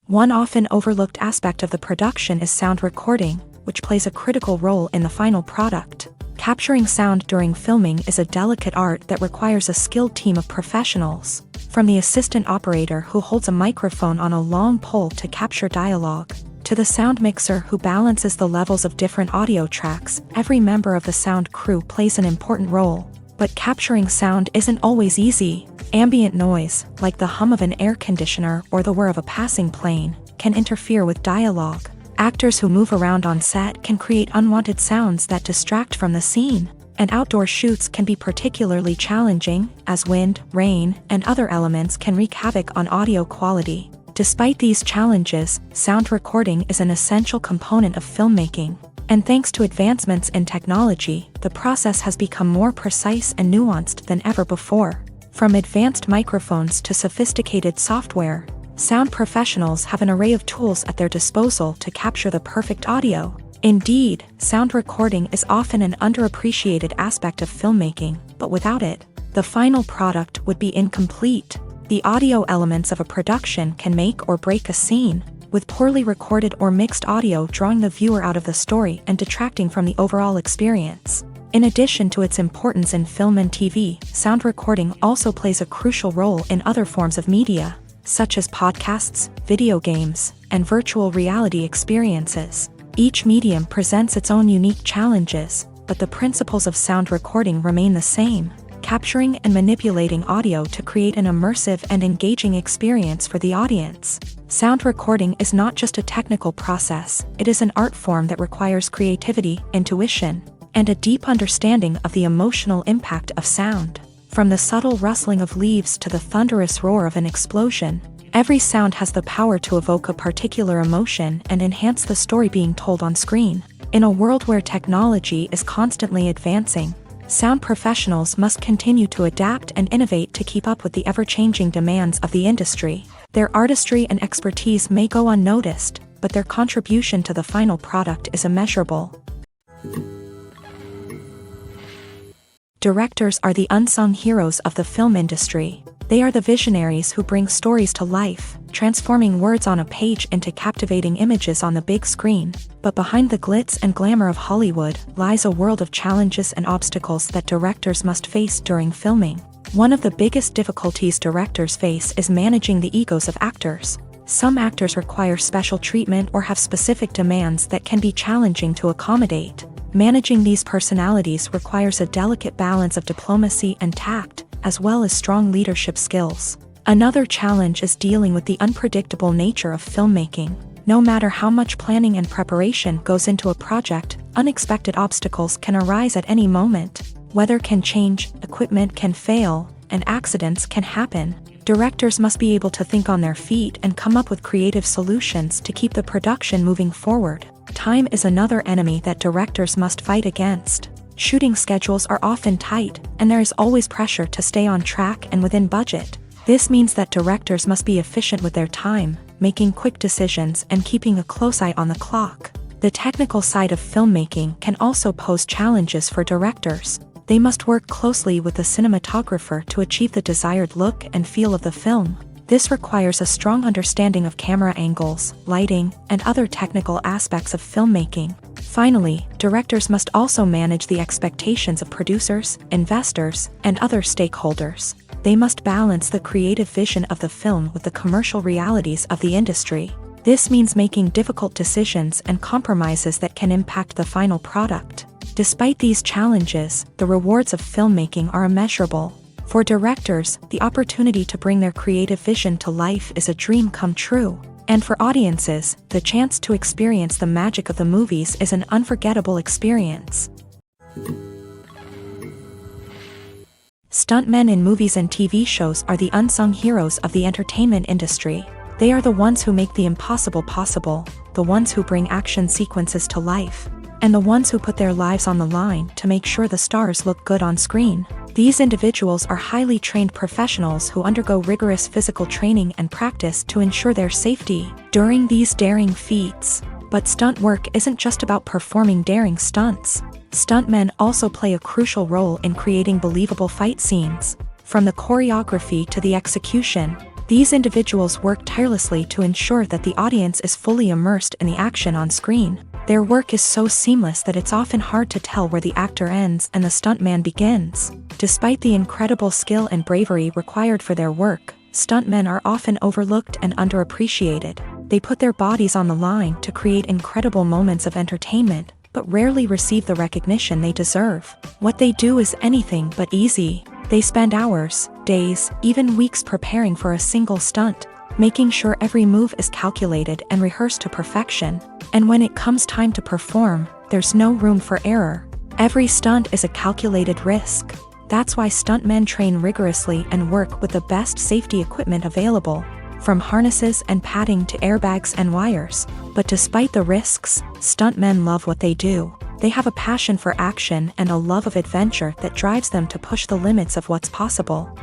One often overlooked aspect of the production is sound recording, which plays a critical role in the final product. Capturing sound during filming is a delicate art that requires a skilled team of professionals. From the assistant operator who holds a microphone on a long pole to capture dialogue, to the sound mixer who balances the levels of different audio tracks, every member of the sound crew plays an important role. But capturing sound isn't always easy. Ambient noise, like the hum of an air conditioner or the whir of a passing plane, can interfere with dialogue. Actors who move around on set can create unwanted sounds that distract from the scene, and outdoor shoots can be particularly challenging, as wind, rain, and other elements can wreak havoc on audio quality. Despite these challenges, sound recording is an essential component of filmmaking, and thanks to advancements in technology, the process has become more precise and nuanced than ever before. From advanced microphones to sophisticated software, sound professionals have an array of tools at their disposal to capture the perfect audio. Indeed, sound recording is often an underappreciated aspect of filmmaking, but without it, the final product would be incomplete. The audio elements of a production can make or break a scene, with poorly recorded or mixed audio drawing the viewer out of the story and detracting from the overall experience. In addition to its importance in film and TV, sound recording also plays a crucial role in other forms of media, such as podcasts, video games, and virtual reality experiences. Each medium presents its own unique challenges, but the principles of sound recording remain the same, capturing and manipulating audio to create an immersive and engaging experience for the audience. Sound recording is not just a technical process, it is an art form that requires creativity, intuition, and a deep understanding of the emotional impact of sound. From the subtle rustling of leaves to the thunderous roar of an explosion, every sound has the power to evoke a particular emotion and enhance the story being told on screen. In a world where technology is constantly advancing, sound professionals must continue to adapt and innovate to keep up with the ever-changing demands of the industry. Their artistry and expertise may go unnoticed, but their contribution to the final product is immeasurable. Directors are the unsung heroes of the film industry. They are the visionaries who bring stories to life, transforming words on a page into captivating images on the big screen. But behind the glitz and glamour of Hollywood lies a world of challenges and obstacles that directors must face during filming. One of the biggest difficulties directors face is managing the egos of actors. Some actors require special treatment or have specific demands that can be challenging to accommodate. Managing these personalities requires a delicate balance of diplomacy and tact, as well as strong leadership skills. Another challenge is dealing with the unpredictable nature of filmmaking. No matter how much planning and preparation goes into a project, unexpected obstacles can arise at any moment. Weather can change, equipment can fail, and accidents can happen. Directors must be able to think on their feet and come up with creative solutions to keep the production moving forward. Time is another enemy that directors must fight against. Shooting schedules are often tight, and there is always pressure to stay on track and within budget. This means that directors must be efficient with their time, making quick decisions and keeping a close eye on the clock. The technical side of filmmaking can also pose challenges for directors. They must work closely with the cinematographer to achieve the desired look and feel of the film. This requires a strong understanding of camera angles, lighting, and other technical aspects of filmmaking. Finally, directors must also manage the expectations of producers, investors, and other stakeholders. They must balance the creative vision of the film with the commercial realities of the industry. This means making difficult decisions and compromises that can impact the final product. Despite these challenges, the rewards of filmmaking are immeasurable. For directors, the opportunity to bring their creative vision to life is a dream come true. And for audiences, the chance to experience the magic of the movies is an unforgettable experience. Stuntmen in movies and TV shows are the unsung heroes of the entertainment industry. They are the ones who make the impossible possible, the ones who bring action sequences to life, and the ones who put their lives on the line to make sure the stars look good on screen. These individuals are highly trained professionals who undergo rigorous physical training and practice to ensure their safety during these daring feats. But stunt work isn't just about performing daring stunts. Stuntmen also play a crucial role in creating believable fight scenes. From the choreography to the execution, these individuals work tirelessly to ensure that the audience is fully immersed in the action on screen. Their work is so seamless that it's often hard to tell where the actor ends and the stuntman begins. Despite the incredible skill and bravery required for their work, stuntmen are often overlooked and underappreciated. They put their bodies on the line to create incredible moments of entertainment, but rarely receive the recognition they deserve. What they do is anything but easy. They spend hours, days, even weeks preparing for a single stunt, making sure every move is calculated and rehearsed to perfection. And when it comes time to perform, there's no room for error. Every stunt is a calculated risk. That's why stuntmen train rigorously and work with the best safety equipment available, from harnesses and padding to airbags and wires. But despite the risks, stuntmen love what they do. They have a passion for action and a love of adventure that drives them to push the limits of what's possible.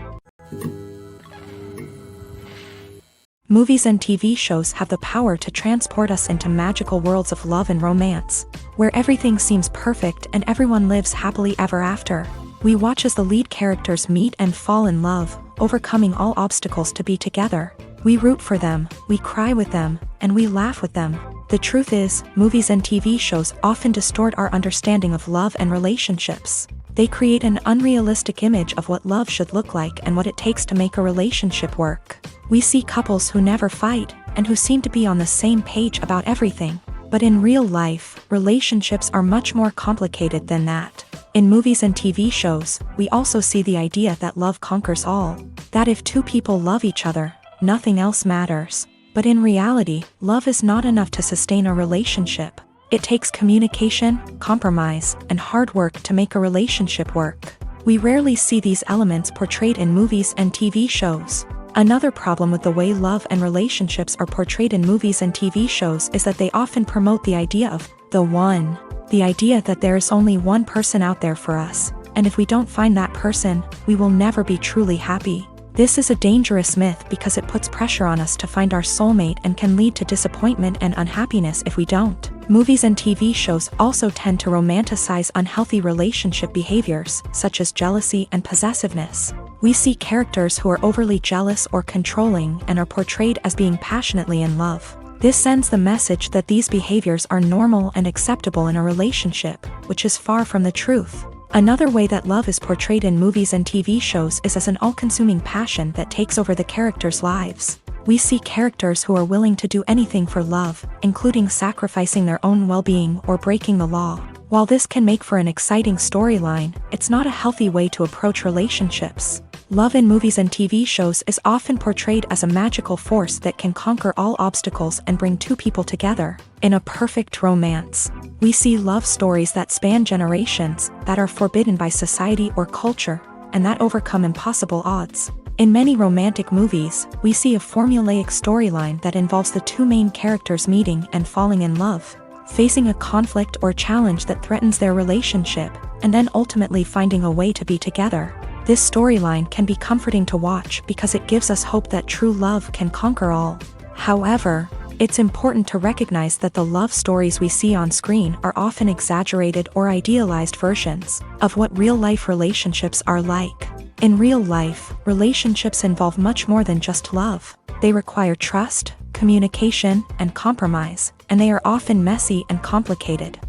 Movies and TV shows have the power to transport us into magical worlds of love and romance, where everything seems perfect and everyone lives happily ever after. We watch as the lead characters meet and fall in love, overcoming all obstacles to be together. We root for them, we cry with them, and we laugh with them. The truth is, movies and TV shows often distort our understanding of love and relationships. They create an unrealistic image of what love should look like and what it takes to make a relationship work. We see couples who never fight, and who seem to be on the same page about everything. But in real life, relationships are much more complicated than that. In movies and TV shows, we also see the idea that love conquers all. That if two people love each other, nothing else matters. But in reality, love is not enough to sustain a relationship. It takes communication, compromise, and hard work to make a relationship work. We rarely see these elements portrayed in movies and TV shows. Another problem with the way love and relationships are portrayed in movies and TV shows is that they often promote the idea of the one. The idea that there is only one person out there for us, and if we don't find that person, we will never be truly happy. This is a dangerous myth because it puts pressure on us to find our soulmate and can lead to disappointment and unhappiness if we don't. Movies and TV shows also tend to romanticize unhealthy relationship behaviors, such as jealousy and possessiveness. We see characters who are overly jealous or controlling and are portrayed as being passionately in love. This sends the message that these behaviors are normal and acceptable in a relationship, which is far from the truth. Another way that love is portrayed in movies and TV shows is as an all-consuming passion that takes over the characters' lives. We see characters who are willing to do anything for love, including sacrificing their own well-being or breaking the law. While this can make for an exciting storyline, it's not a healthy way to approach relationships. Love in movies and TV shows is often portrayed as a magical force that can conquer all obstacles and bring two people together. In a perfect romance, we see love stories that span generations, that are forbidden by society or culture, and that overcome impossible odds. In many romantic movies, we see a formulaic storyline that involves the two main characters meeting and falling in love, facing a conflict or challenge that threatens their relationship, and then ultimately finding a way to be together. This storyline can be comforting to watch because it gives us hope that true love can conquer all. However, it's important to recognize that the love stories we see on screen are often exaggerated or idealized versions of what real-life relationships are like. In real life, relationships involve much more than just love. They require trust, communication, and compromise, and they are often messy and complicated.